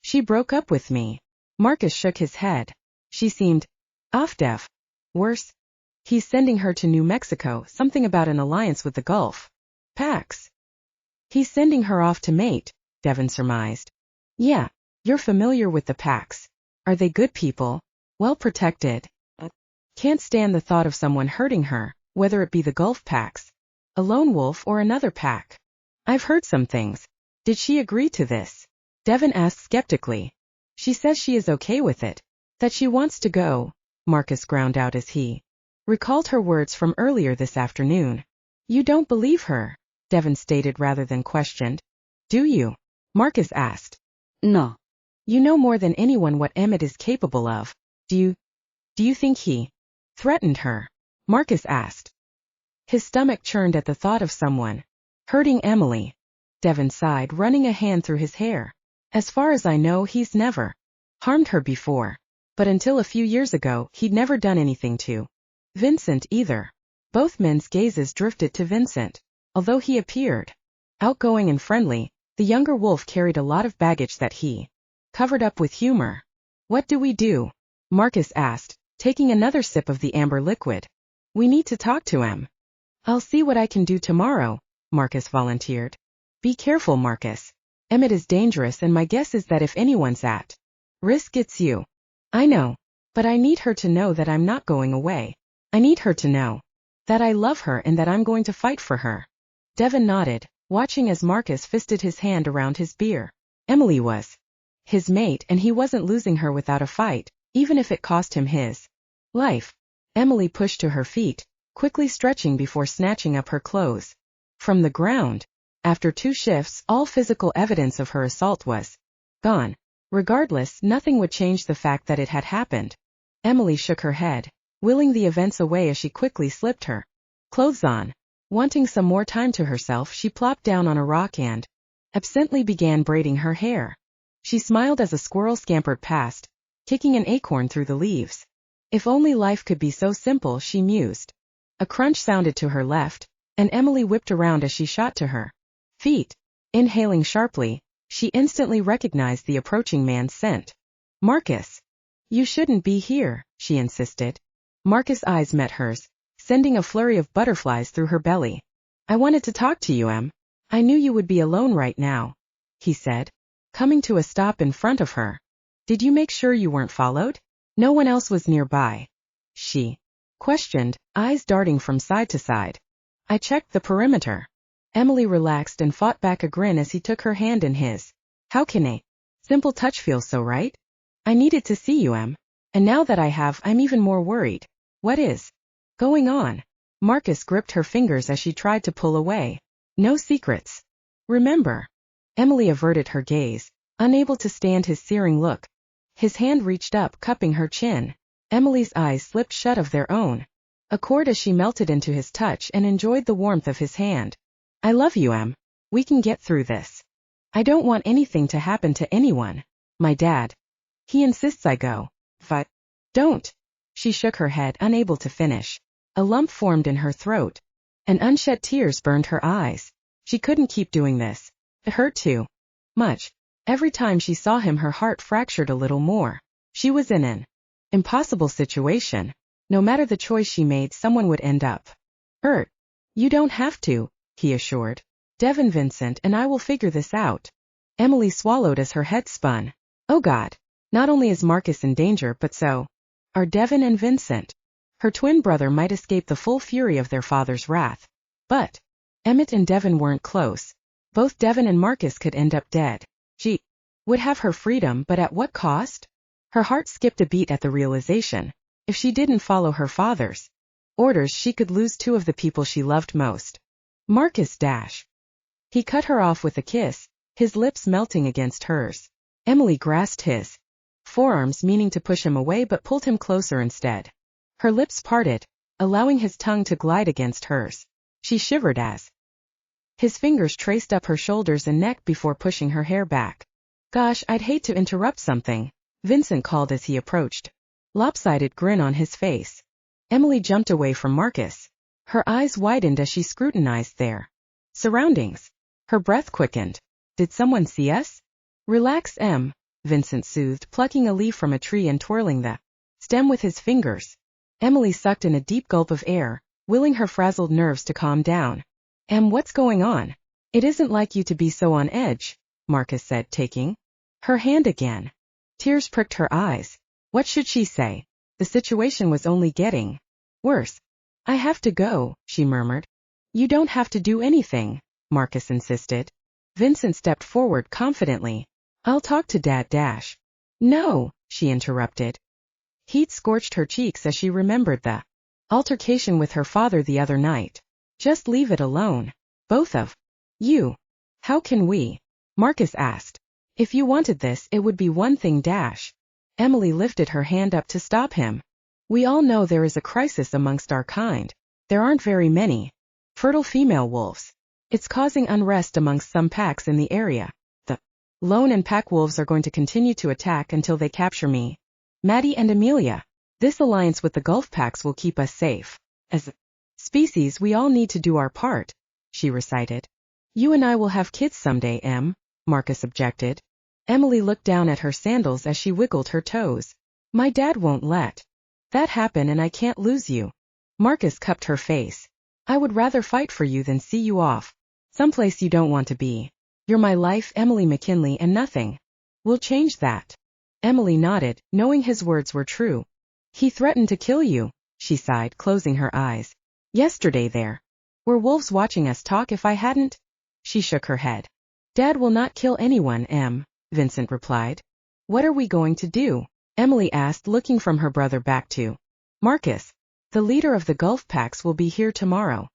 [SPEAKER 1] She broke up with me. Marcus shook his head. She seemed off-deaf. Worse. He's sending her to New Mexico, something about an alliance with the Gulf Packs. He's sending her off to mate, Devon surmised. Yeah, you're familiar with the Packs. Are they good people? Well protected? Can't stand the thought of someone hurting her, whether it be the Gulf Packs, a lone wolf or another pack. I've heard some things. Did she agree to this? Devon asked skeptically. She says she is okay with it. That she wants to go, Marcus ground out as he recalled her words from earlier this afternoon. You don't believe her, Devon stated rather than questioned. Do you? Marcus asked. No. You know more than anyone what Emmett is capable of. Do you think he threatened her? Marcus asked. His stomach churned at the thought of someone hurting Emily. Devon sighed, running a hand through his hair. As far as I know, he's never harmed her before. But until a few years ago, he'd never done anything to Vincent either. Both men's gazes drifted to Vincent. Although he appeared outgoing and friendly, the younger wolf carried a lot of baggage that he covered up with humor. What do we do? Marcus asked, taking another sip of the amber liquid. We need to talk to him. I'll see what I can do tomorrow, Marcus volunteered. Be careful, Marcus. Emmett is dangerous, and my guess is that if anyone's at risk, it's you. I know, but I need her to know that I'm not going away. I need her to know that I love her and that I'm going to fight for her. Devin nodded, watching as Marcus fisted his hand around his beer. Emily was his mate, and he wasn't losing her without a fight, even if it cost him his life. Emily pushed to her feet, quickly stretching before snatching up her clothes from the ground. After 2 shifts, all physical evidence of her assault was gone. Regardless, nothing would change the fact that it had happened. Emily shook her head, willing the events away as she quickly slipped her clothes on. Wanting some more time to herself, she plopped down on a rock and absently began braiding her hair. She smiled as a squirrel scampered past, kicking an acorn through the leaves. If only life could be so simple, she mused. A crunch sounded to her left, and Emily whipped around as she shot to her feet. Inhaling sharply, she instantly recognized the approaching man's scent. Marcus. You shouldn't be here, she insisted. Marcus' eyes met hers, sending a flurry of butterflies through her belly. I wanted to talk to you, Em. I knew you would be alone right now, he said, coming to a stop in front of her. Did you make sure you weren't followed? No one else was nearby. She questioned, eyes darting from side to side. I checked the perimeter. Emily relaxed and fought back a grin as he took her hand in his. How can a simple touch feel so right? I needed to see you, Em. And now that I have, I'm even more worried. What is going on? Marcus gripped her fingers as she tried to pull away. No secrets. Remember. Emily averted her gaze, unable to stand his searing look. His hand reached up, cupping her chin. Emily's eyes slipped shut of their own, accord as she melted into his touch and enjoyed the warmth of his hand. I love you, Em. We can get through this. I don't want anything to happen to anyone. My dad. He insists I go. But don't. She shook her head, unable to finish. A lump formed in her throat, and unshed tears burned her eyes. She couldn't keep doing this. It hurt too much. Every time she saw him, her heart fractured a little more. She was in an impossible situation. No matter the choice she made, someone would end up hurt. You don't have to, he assured. Devin, Vincent, and I will figure this out. Emily swallowed as her head spun. Oh God. Not only is Marcus in danger, but so are Devin and Vincent. Her twin brother might escape the full fury of their father's wrath. But Emmett and Devin weren't close. Both Devin and Marcus could end up dead. She would have her freedom, but at what cost? Her heart skipped a beat at the realization. If she didn't follow her father's orders, she could lose 2 of the people she loved most. Marcus dash. He cut her off with a kiss, his lips melting against hers. Emily grasped his forearms, meaning to push him away, but pulled him closer instead. Her lips parted, allowing his tongue to glide against hers. She shivered as his fingers traced up her shoulders and neck before pushing her hair back. Gosh, I'd hate to interrupt something, Vincent called as he approached. Lopsided grin on his face. Emily jumped away from Marcus. Her eyes widened as she scrutinized their surroundings. Her breath quickened. Did someone see us? Relax, Em, Vincent soothed, plucking a leaf from a tree and twirling the stem with his fingers. Emily sucked in a deep gulp of air, willing her frazzled nerves to calm down. Em, what's going on? It isn't like you to be so on edge, Marcus said, taking her hand again. Tears pricked her eyes. What should she say? The situation was only getting worse. I have to go, she murmured. You don't have to do anything, Marcus insisted. Vincent stepped forward confidently. I'll talk to Dad dash. No, she interrupted. Heat scorched her cheeks as she remembered the altercation with her father the other night. Just leave it alone. Both of you. How can we? Marcus asked. If you wanted this, it would be one thing dash. Emily lifted her hand up to stop him. We all know there is a crisis amongst our kind. There aren't very many fertile female wolves. It's causing unrest amongst some packs in the area. The lone and pack wolves are going to continue to attack until they capture me, Maddie and Amelia. This alliance with the Gulf packs will keep us safe. As Species, we all need to do our part, she recited. You and I will have kids someday, Em, Marcus objected. Emily looked down at her sandals as she wiggled her toes. My dad won't let that happen, and I can't lose you. Marcus cupped her face. I would rather fight for you than see you off someplace you don't want to be. You're my life, Emily McKinley, and nothing will change that. Emily nodded, knowing his words were true. He threatened to kill you, she sighed, closing her eyes. Yesterday there were wolves watching us talk. If I hadn't? She shook her head. Dad will not kill anyone, Em, Vincent replied. What are we going to do? Emily asked, looking from her brother back to Marcus. The leader of the Gulf packs will be here tomorrow.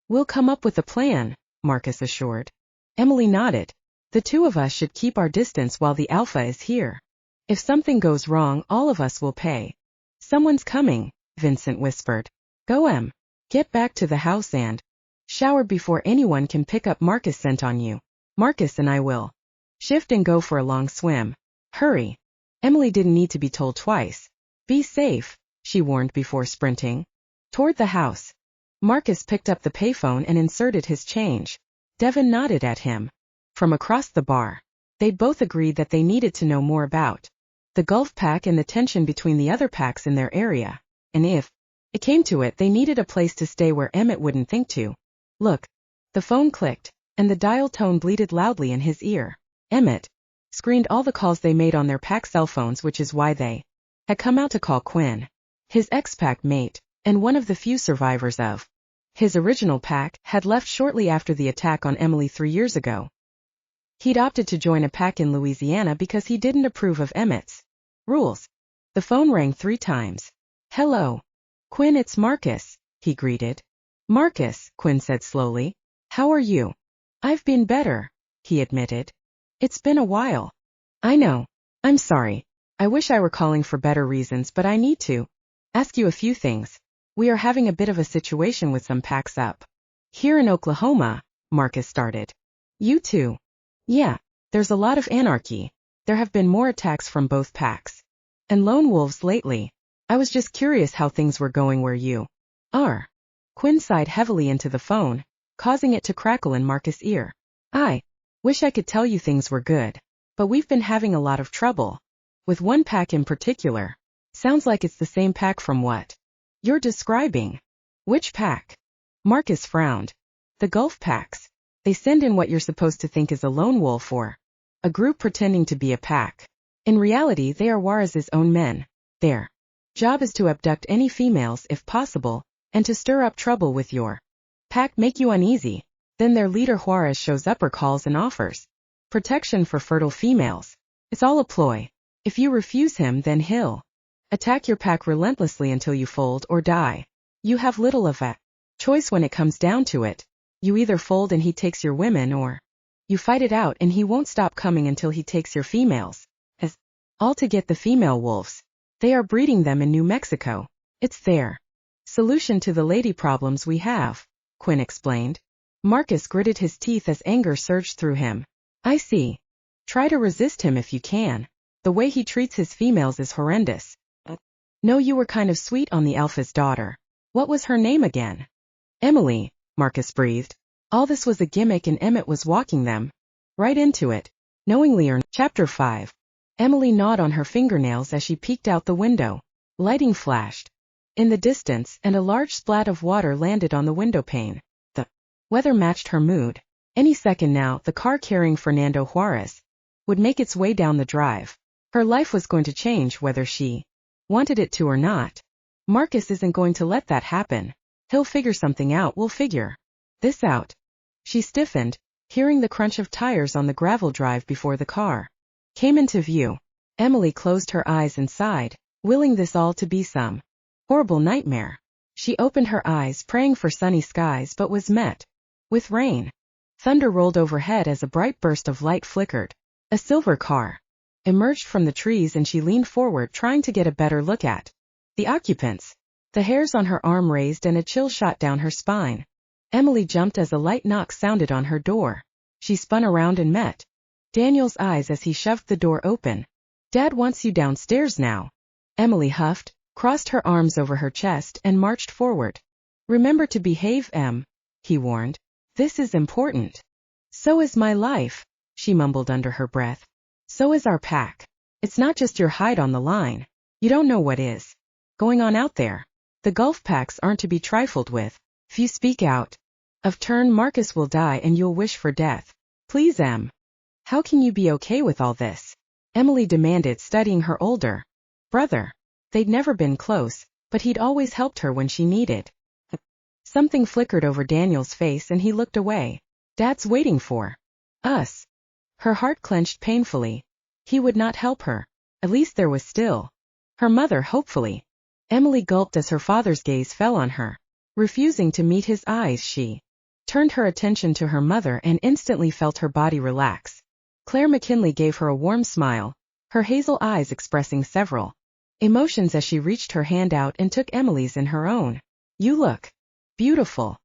[SPEAKER 1] We'll come up with a plan, Marcus assured. Emily nodded. The two of us should keep our distance while the Alpha is here. If something goes wrong, all of us will pay. Someone's coming, Vincent whispered. Go, Em. Get back to the house and shower before anyone can pick up Marcus' scent on you. Marcus and I will shift and go for a long swim. Hurry. Emily didn't need to be told twice. Be safe, she warned before sprinting toward the house. Marcus picked up the payphone and inserted his change. Devin nodded at him. From across the bar, they both agreed that they needed to know more about the Gulf pack and the tension between the other packs in their area, and if it came to it, they needed a place to stay where Emmett wouldn't think to look. The phone clicked, and the dial tone bleated loudly in his ear. Emmett screened all the calls they made on their pack cell phones, which is why they had come out to call Quinn, his ex-pack mate, and one of the few survivors of his original pack, had left shortly after the attack on Emily 3 years ago. He'd opted to join a pack in Louisiana because he didn't approve of Emmett's rules. The phone rang 3 times. Hello. Quinn, it's Marcus, he greeted. Marcus, Quinn said slowly. How are you? I've been better, he admitted. It's been a while. I know. I'm sorry. I wish I were calling for better reasons, but I need to ask you a few things. We are having a bit of a situation with some packs up here in Oklahoma, Marcus started. You too? Yeah, there's a lot of anarchy. There have been more attacks from both packs and lone wolves lately. I was just curious how things were going where you are. Quinn sighed heavily into the phone, causing it to crackle in Marcus' ear. I wish I could tell you things were good, but we've been having a lot of trouble with one pack in particular. Sounds like it's the same pack from what you're describing. Which pack? Marcus frowned. The Gulf packs. They send in what you're supposed to think is a lone wolf or a group pretending to be a pack. In reality, they are Juarez's own men. Their job is to abduct any females if possible, and to stir up trouble with your pack, make you uneasy. Then their leader Juarez shows up or calls and offers protection for fertile females. It's all a ploy. If you refuse him, then he'll attack your pack relentlessly until you fold or die. You have little of a choice when it comes down to it. You either fold and he takes your women, or you fight it out and he won't stop coming until he takes your females. As all to get the female wolves. They are breeding them in New Mexico. It's their solution to the lady problems we have, Quinn explained. Marcus gritted his teeth as anger surged through him. I see. Try to resist him if you can. The way he treats his females is horrendous. No, you were kind of sweet on the Alpha's daughter. What was her name again? Emily, Marcus breathed. All this was a gimmick and Emmett was walking them right into it, knowingly or not. Chapter 5. Emily gnawed on her fingernails as she peeked out the window. Lighting flashed in the distance, and a large splat of water landed on the windowpane. The weather matched her mood. Any second now, the car carrying Fernando Juarez would make its way down the drive. Her life was going to change whether she wanted it to or not. Marcus isn't going to let that happen. He'll figure something out. We'll figure this out. She stiffened, hearing the crunch of tires on the gravel drive before the car came into view. Emily closed her eyes and sighed, willing this all to be some horrible nightmare. She opened her eyes, praying for sunny skies, but was met with rain. Thunder rolled overhead as a bright burst of light flickered. A silver car emerged from the trees and she leaned forward, trying to get a better look at the occupants. The hairs on her arm raised and a chill shot down her spine. Emily jumped as a light knock sounded on her door. She spun around and met Daniel's eyes as he shoved the door open. Dad wants you downstairs now. Emily huffed, crossed her arms over her chest, and marched forward. Remember to behave, Em, he warned. This is important. So is my life, she mumbled under her breath. So is our pack. It's not just your hide on the line. You don't know what is going on out there. The Gulf packs aren't to be trifled with. If you speak out of turn, Marcus will die and you'll wish for death. Please, Em. How can you be okay with all this? Emily demanded, studying her older brother. They'd never been close, but he'd always helped her when she needed. Something flickered over Daniel's face and he looked away. Dad's waiting for us. Her heart clenched painfully. He would not help her. At least there was still her mother, hopefully. Emily gulped as her father's gaze fell on her. Refusing to meet his eyes, she turned her attention to her mother and instantly felt her body relax. Claire McKinley gave her a warm smile, her hazel eyes expressing several emotions as she reached her hand out and took Emily's in her own. You look beautiful.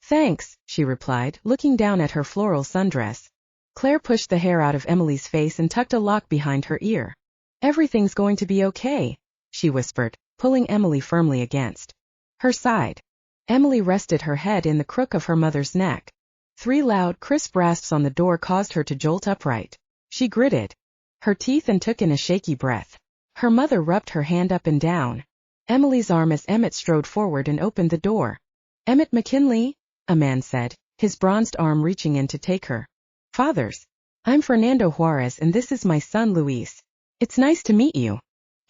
[SPEAKER 1] Thanks, she replied, looking down at her floral sundress. Claire pushed the hair out of Emily's face and tucked a lock behind her ear. Everything's going to be okay, she whispered, pulling Emily firmly against her side. Emily rested her head in the crook of her mother's neck. 3 loud, crisp rasps on the door caused her to jolt upright. She gritted her teeth and took in a shaky breath. Her mother rubbed her hand up and down Emily's arm as Emmett strode forward and opened the door. Emmett McKinley, a man said, his bronzed arm reaching in to take her father's. I'm Fernando Juarez and this is my son Luis. It's nice to meet you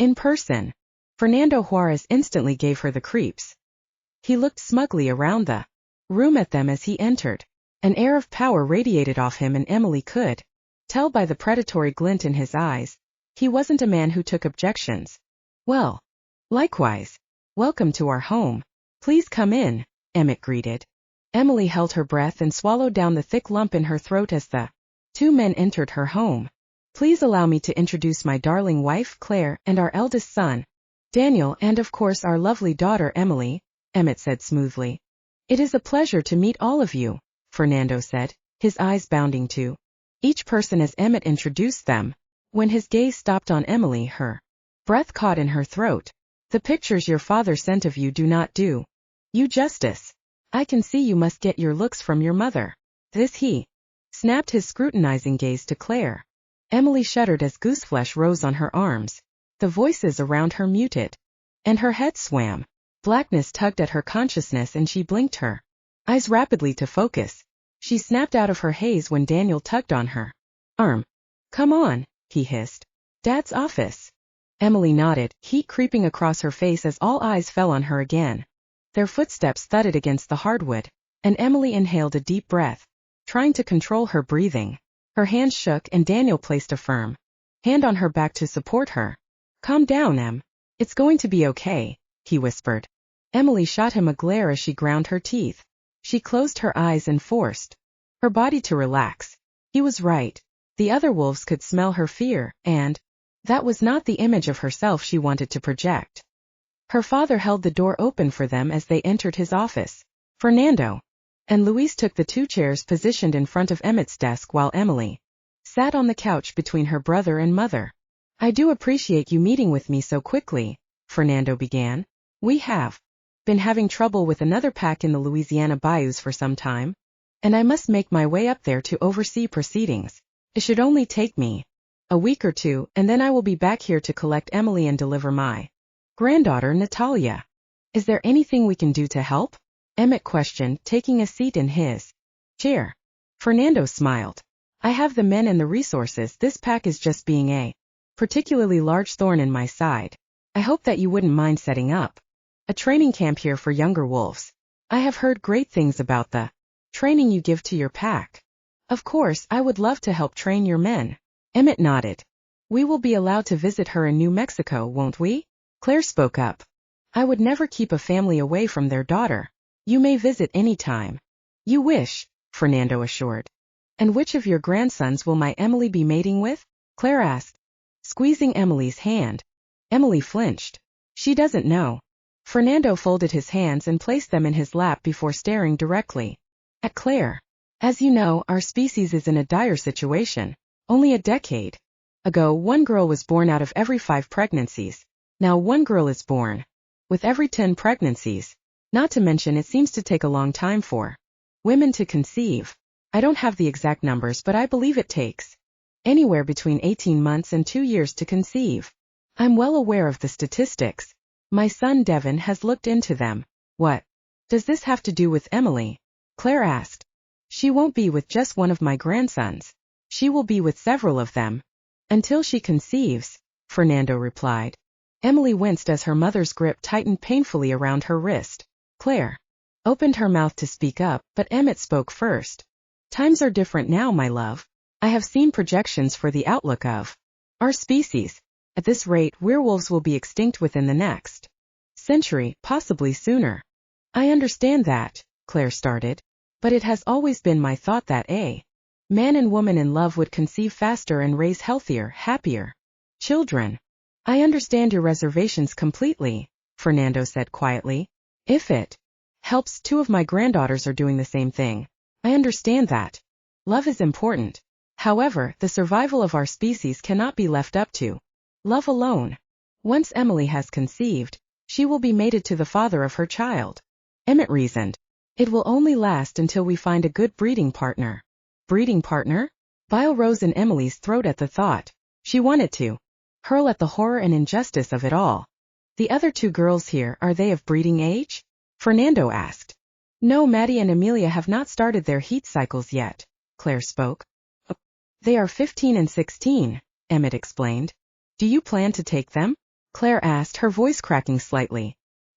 [SPEAKER 1] in person. Fernando Juarez instantly gave her the creeps. He looked smugly around the room at them as he entered. An air of power radiated off him and Emily could tell by the predatory glint in his eyes. He wasn't a man who took objections. Well, likewise. Welcome to our home. Please come in, Emmett greeted. Emily held her breath and swallowed down the thick lump in her throat as the 2 men entered her home. Please allow me to introduce my darling wife, Claire, and our eldest son, Daniel, and of course our lovely daughter, Emily, Emmett said smoothly. It is a pleasure to meet all of you, Fernando said, his eyes bounding to each person as Emmett introduced them. When his gaze stopped on Emily, her breath caught in her throat. The pictures your father sent of you do not do you justice. I can see you must get your looks from your mother. This he snapped his scrutinizing gaze to Claire. Emily shuddered as gooseflesh rose on her arms. The voices around her muted, and her head swam. Blackness tugged at her consciousness and she blinked her eyes rapidly to focus. She snapped out of her haze when Daniel tugged on her arm. Come on, he hissed. Dad's office. Emily nodded, heat creeping across her face as all eyes fell on her again. Their footsteps thudded against the hardwood, and Emily inhaled a deep breath, trying to control her breathing. Her hands shook and Daniel placed a firm hand on her back to support her. Calm down, Em. It's going to be okay, he whispered. Emily shot him a glare as she ground her teeth. She closed her eyes and forced her body to relax. He was right. The other wolves could smell her fear, and that was not the image of herself she wanted to project. Her father held the door open for them as they entered his office. Fernando and Luis took the 2 chairs positioned in front of Emmett's desk while Emily sat on the couch between her brother and mother. I do appreciate you meeting with me so quickly, Fernando began. We have been having trouble with another pack in the Louisiana bayous for some time, and I must make my way up there to oversee proceedings. It should only take me a week or 2, and then I will be back here to collect Emily and deliver my granddaughter, Natalia. Is there anything we can do to help? Emmett questioned, taking a seat in his chair. Fernando smiled. I have the men and the resources. This pack is just being a particularly large thorn in my side. I hope that you wouldn't mind setting up a training camp here for younger wolves. I have heard great things about the training you give to your pack. Of course, I would love to help train your men. Emmett nodded. We will be allowed to visit her in New Mexico, won't we? Claire spoke up. I would never keep a family away from their daughter. You may visit any time you wish, Fernando assured. And which of your grandsons will my Emily be mating with? Claire asked, squeezing Emily's hand. Emily flinched. She doesn't know. Fernando folded his hands and placed them in his lap before staring directly at Claire. As you know, our species is in a dire situation. Only a decade ago, 1 girl was born out of every 5 pregnancies. Now 1 girl is born with every 10 pregnancies. Not to mention it seems to take a long time for women to conceive. I don't have the exact numbers, but I believe it takes anywhere between 18 months and 2 years to conceive. I'm well aware of the statistics. My son Devin has looked into them. What does this have to do with Emily? Claire asked. She won't be with just one of my grandsons. She will be with several of them. Until she conceives, Fernando replied. Emily winced as her mother's grip tightened painfully around her wrist. Claire opened her mouth to speak up, but Emmett spoke first. Times are different now, my love. I have seen projections for the outlook of our species. At this rate, werewolves will be extinct within the next century, possibly sooner. I understand that, Claire started. But it has always been my thought that a man and woman in love would conceive faster and raise healthier, happier children. I understand your reservations completely, Fernando said quietly. If it helps, 2 of my granddaughters are doing the same thing. I understand that. Love is important. However, the survival of our species cannot be left up to love alone. Once Emily has conceived, she will be mated to the father of her child. Emmett reasoned. It will only last until we find a good breeding partner. Breeding partner? Bile rose in Emily's throat at the thought. She wanted to hurl at the horror and injustice of it all. The other 2 girls here, are they of breeding age? Fernando asked. No, Maddie and Amelia have not started their heat cycles yet, Claire spoke. They are 15 and 16, Emmett explained. Do you plan to take them? Claire asked, her voice cracking slightly.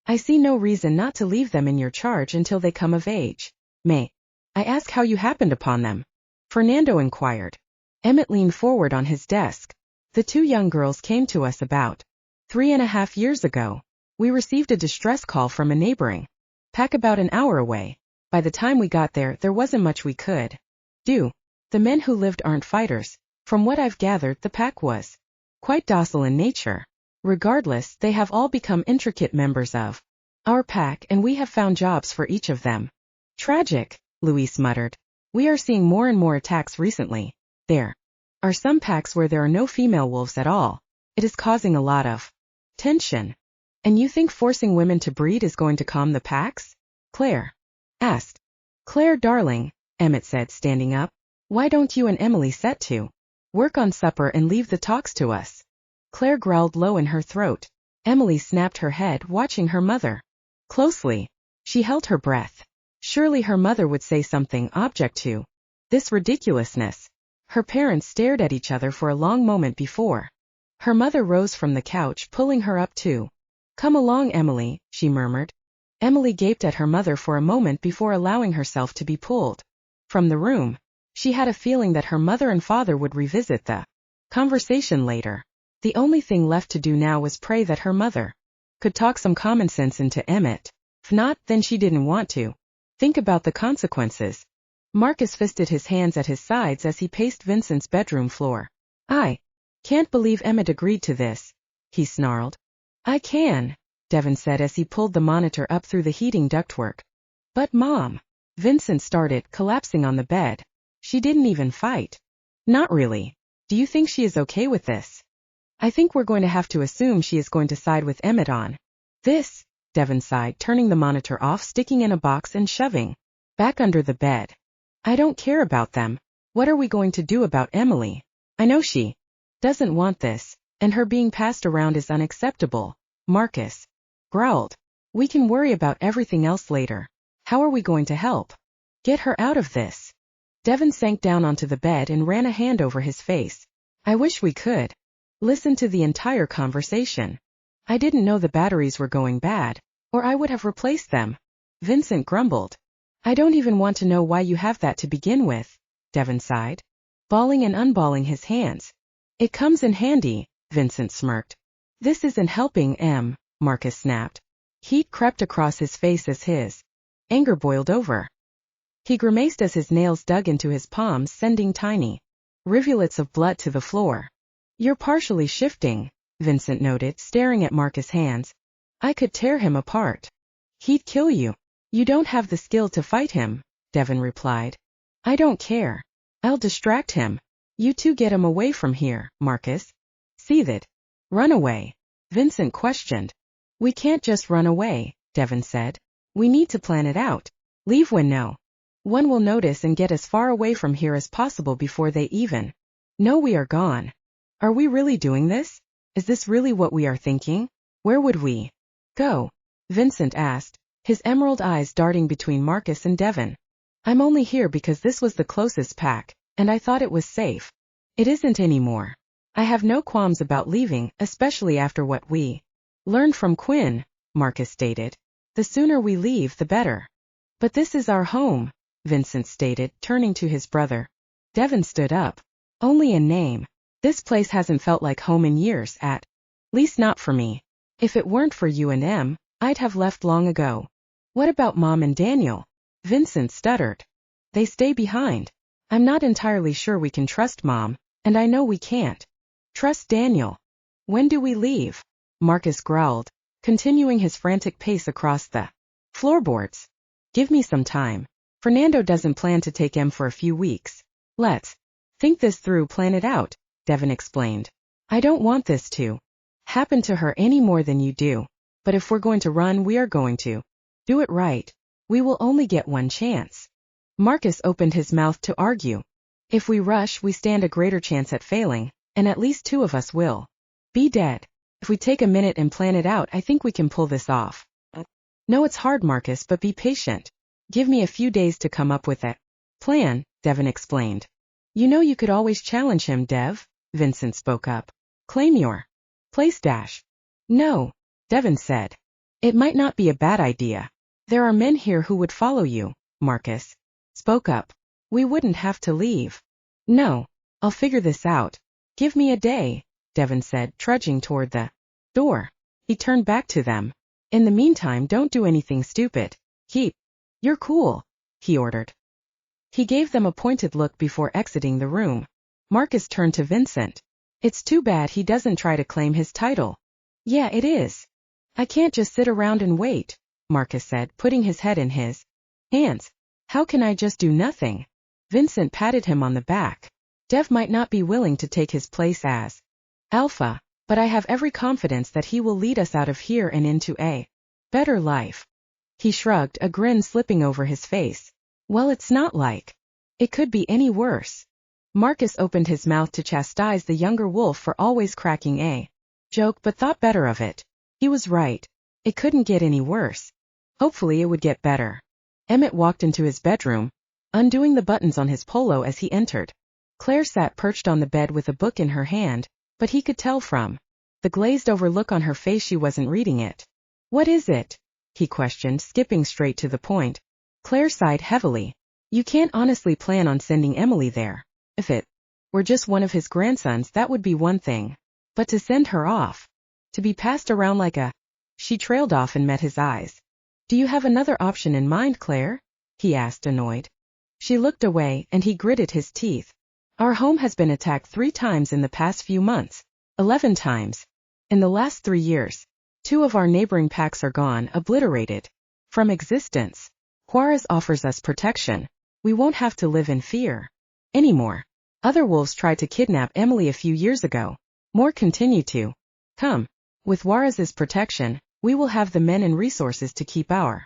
[SPEAKER 1] I see no reason not to leave them in your charge until they come of age. May I ask how you happened upon them? Fernando inquired. Emmett leaned forward on his desk. The 2 young girls came to us about 3.5 years ago. We received a distress call from a neighboring pack about an hour away. By the time we got there, there wasn't much we could do. The men who lived aren't fighters. From what I've gathered, the pack was quite docile in nature. Regardless, they have all become intricate members of our pack, and we have found jobs for each of them. Tragic, Luis muttered. We are seeing more and more attacks recently. There are some packs where there are no female wolves at all. It is causing a lot of tension. And you think forcing women to breed is going to calm the packs? Claire asked. Claire, darling, Emmett said, standing up. Why don't you and Emily set to work on supper and leave the talks to us? Claire growled low in her throat. Emily snapped her head, watching her mother closely. She held her breath. Surely her mother would say something, object to this ridiculousness. Her parents stared at each other for a long moment before her mother rose from the couch, pulling her up too. Come along, Emily, she murmured. Emily gaped at her mother for a moment before allowing herself to be pulled from the room. She had a feeling that her mother and father would revisit the conversation later. The only thing left to do now was pray that her mother could talk some common sense into Emmett. If not, then she didn't want to think about the consequences. Marcus fisted his hands at his sides as he paced Vincent's bedroom floor. I can't believe Emmett agreed to this, he snarled. I can, Devin said as he pulled the monitor up through the heating ductwork. But Mom, Vincent started, collapsing on the bed. She didn't even fight. Not really. Do you think she is okay with this? I think we're going to have to assume she is going to side with Emmett on this, Devin sighed, turning the monitor off, sticking in a box and shoving back under the bed. I don't care about them. What are we going to do about Emily? I know she doesn't want this, and her being passed around is unacceptable, Marcus growled. We can worry about everything else later. How are we going to help get her out of this? Devin sank down onto the bed and ran a hand over his face. I wish we could listen to the entire conversation. I didn't know the batteries were going bad, or I would have replaced them. Vincent grumbled. I don't even want to know why you have that to begin with, Devin sighed, balling and unballing his hands. It comes in handy, Vincent smirked. This isn't helping, Marcus snapped. Heat crept across his face as his anger boiled over. He grimaced as his nails dug into his palms, sending tiny rivulets of blood to the floor. You're partially shifting, Vincent noted, staring at Marcus' hands. I could tear him apart. He'd kill you. You don't have the skill to fight him, Devin replied. I don't care. I'll distract him. You two get him away from here, Marcus. Seethed. Run away? Vincent questioned. We can't just run away, Devin said. We need to plan it out. Leave when no one will notice and get as far away from here as possible before they even know we are gone. Are we really doing this? Is this really what we are thinking? Where would we go? Vincent asked, his emerald eyes darting between Marcus and Devon. I'm only here because this was the closest pack, and I thought it was safe. It isn't anymore. I have no qualms about leaving, especially after what we learned from Quinn, Marcus stated. The sooner we leave, the better. But this is our home, Vincent stated, turning to his brother. Devon stood up. Only in name. This place hasn't felt like home in years, at least not for me. If it weren't for you and Em, I'd have left long ago. What about Mom and Daniel? Vincent stuttered. They stay behind. I'm not entirely sure we can trust Mom, and I know we can't trust Daniel. When do we leave? Marcus growled, continuing his frantic pace across the floorboards. Give me some time. Fernando doesn't plan to take Em for a few weeks. Let's think this through, plan it out, Devon explained. I don't want this to happen to her any more than you do, but if we're going to run, we are going to do it right. We will only get one chance. Marcus opened his mouth to argue. If we rush, we stand a greater chance at failing, and at least 2 of us will be dead. If we take a minute and plan it out, I think we can pull this off. No, it's hard, Marcus, but be patient. Give me a few days to come up with a plan, Devon explained. You know you could always challenge him, Dev, Vincent spoke up. Claim your place dash. No, Devon said. It might not be a bad idea. There are men here who would follow you, Marcus spoke up. We wouldn't have to leave. No, I'll figure this out. Give me a day, Devon said, trudging toward the door. He turned back to them. In the meantime, don't do anything stupid. Keep your cool, he ordered. He gave them a pointed look before exiting the room. Marcus turned to Vincent. It's too bad he doesn't try to claim his title. Yeah, it is. I can't just sit around and wait, Marcus said, putting his head in his hands. How can I just do nothing? Vincent patted him on the back. Dev might not be willing to take his place as Alpha, but I have every confidence that he will lead us out of here and into a better life. He shrugged, a grin slipping over his face. Well, it's not like it could be any worse. Marcus opened his mouth to chastise the younger wolf for always cracking a joke, but thought better of it. He was right. It couldn't get any worse. Hopefully it would get better. Emmett walked into his bedroom, undoing the buttons on his polo as he entered. Claire sat perched on the bed with a book in her hand, but he could tell from the glazed-over look on her face she wasn't reading it. What is it? He questioned, skipping straight to the point. Claire sighed heavily. You can't honestly plan on sending Emily there. If it were just one of his grandsons, that would be one thing. But to send her off, to be passed around like a... She trailed off and met his eyes. Do you have another option in mind, Claire? He asked, annoyed. She looked away, and he gritted his teeth. Our home has been attacked 3 times in the past few months. 11 times. In the last 3 years. 2 of our neighboring packs are gone, obliterated from existence. Juarez offers us protection. We won't have to live in fear anymore. Other wolves tried to kidnap Emily a few years ago. More continue to come. With Juarez's protection, we will have the men and resources to keep our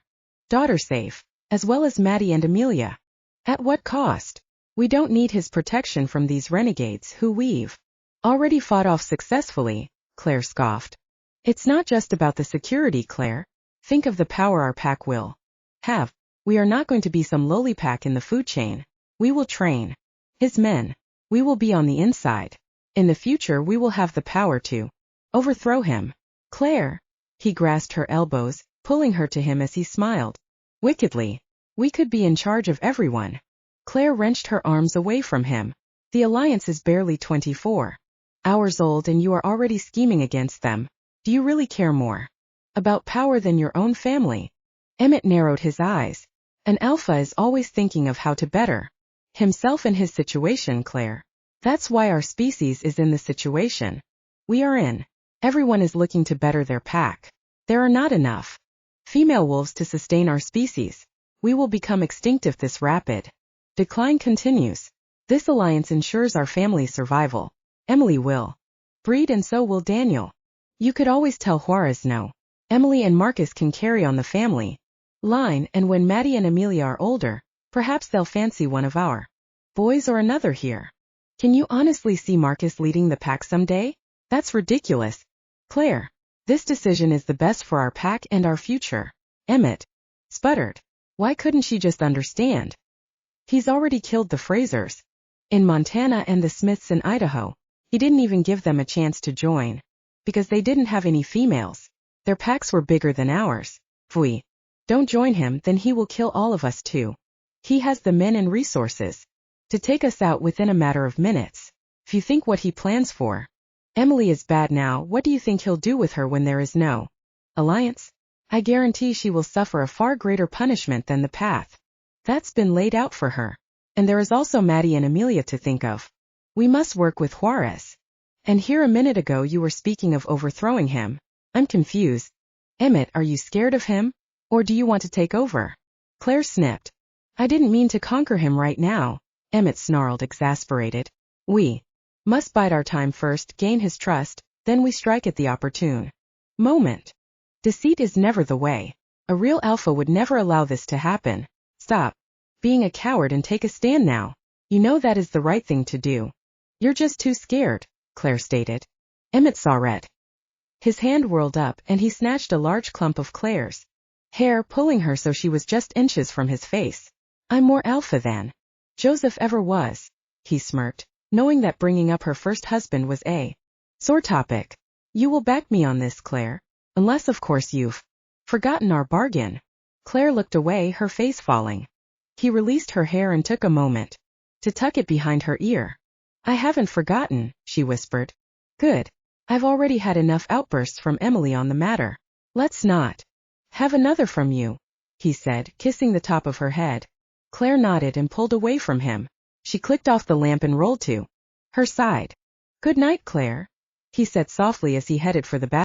[SPEAKER 1] daughter safe, as well as Maddie and Amelia. At what cost? We don't need his protection from these renegades who we've already fought off successfully, Claire scoffed. It's not just about the security, Claire. Think of the power our pack will have. We are not going to be some lowly pack in the food chain. We will train his men. We will be on the inside. In the future, we will have the power to overthrow him. Claire. He grasped her elbows, pulling her to him as he smiled wickedly. We could be in charge of everyone. Claire wrenched her arms away from him. The alliance is barely 24 hours old and you are already scheming against them. Do you really care more about power than your own family? Emmett narrowed his eyes. An alpha is always thinking of how to better himself and his situation, Claire. That's why our species is in the situation we are in. Everyone is looking to better their pack. There are not enough female wolves to sustain our species. We will become extinct if this rapid decline continues. This alliance ensures our family's survival. Emily will breed and so will Daniel. You could always tell Juarez no. Emily and Marcus can carry on the family line, and when Maddie and Amelia are older, perhaps they'll fancy one of our boys or another here. Can you honestly see Marcus leading the pack someday? That's ridiculous. Claire, this decision is the best for our pack and our future. Emmett sputtered. Why couldn't she just understand? He's already killed the Frasers in Montana and the Smiths in Idaho. He didn't even give them a chance to join, because they didn't have any females. Their packs were bigger than ours. If we don't join him, then he will kill all of us too. He has the men and resources to take us out within a matter of minutes. If you think what he plans for Emily is bad now, what do you think he'll do with her when there is no alliance? I guarantee she will suffer a far greater punishment than the path that's been laid out for her. And there is also Maddie and Amelia to think of. We must work with Juarez. And here a minute ago you were speaking of overthrowing him. I'm confused. Emmett, are you scared of him? Or do you want to take over? Claire snipped. I didn't mean to conquer him right now. Emmett snarled, exasperated. We must bide our time first, gain his trust, then we strike at the opportune moment. Deceit is never the way. A real alpha would never allow this to happen. Stop being a coward and take a stand now. You know that is the right thing to do. You're just too scared, Claire stated. Emmett saw red. His hand whirled up and he snatched a large clump of Claire's hair, pulling her so she was just inches from his face. I'm more alpha than Joseph ever was, he smirked, knowing that bringing up her first husband was a sore topic. You will back me on this, Claire? Unless of course you've forgotten our bargain. Claire looked away, her face falling. He released her hair and took a moment to tuck it behind her ear. I haven't forgotten, she whispered. Good. I've already had enough outbursts from Emily on the matter. Let's not have another from you, he said, kissing the top of her head. Claire nodded and pulled away from him. She clicked off the lamp and rolled to her side. Good night, Claire, he said softly as he headed for the bathroom.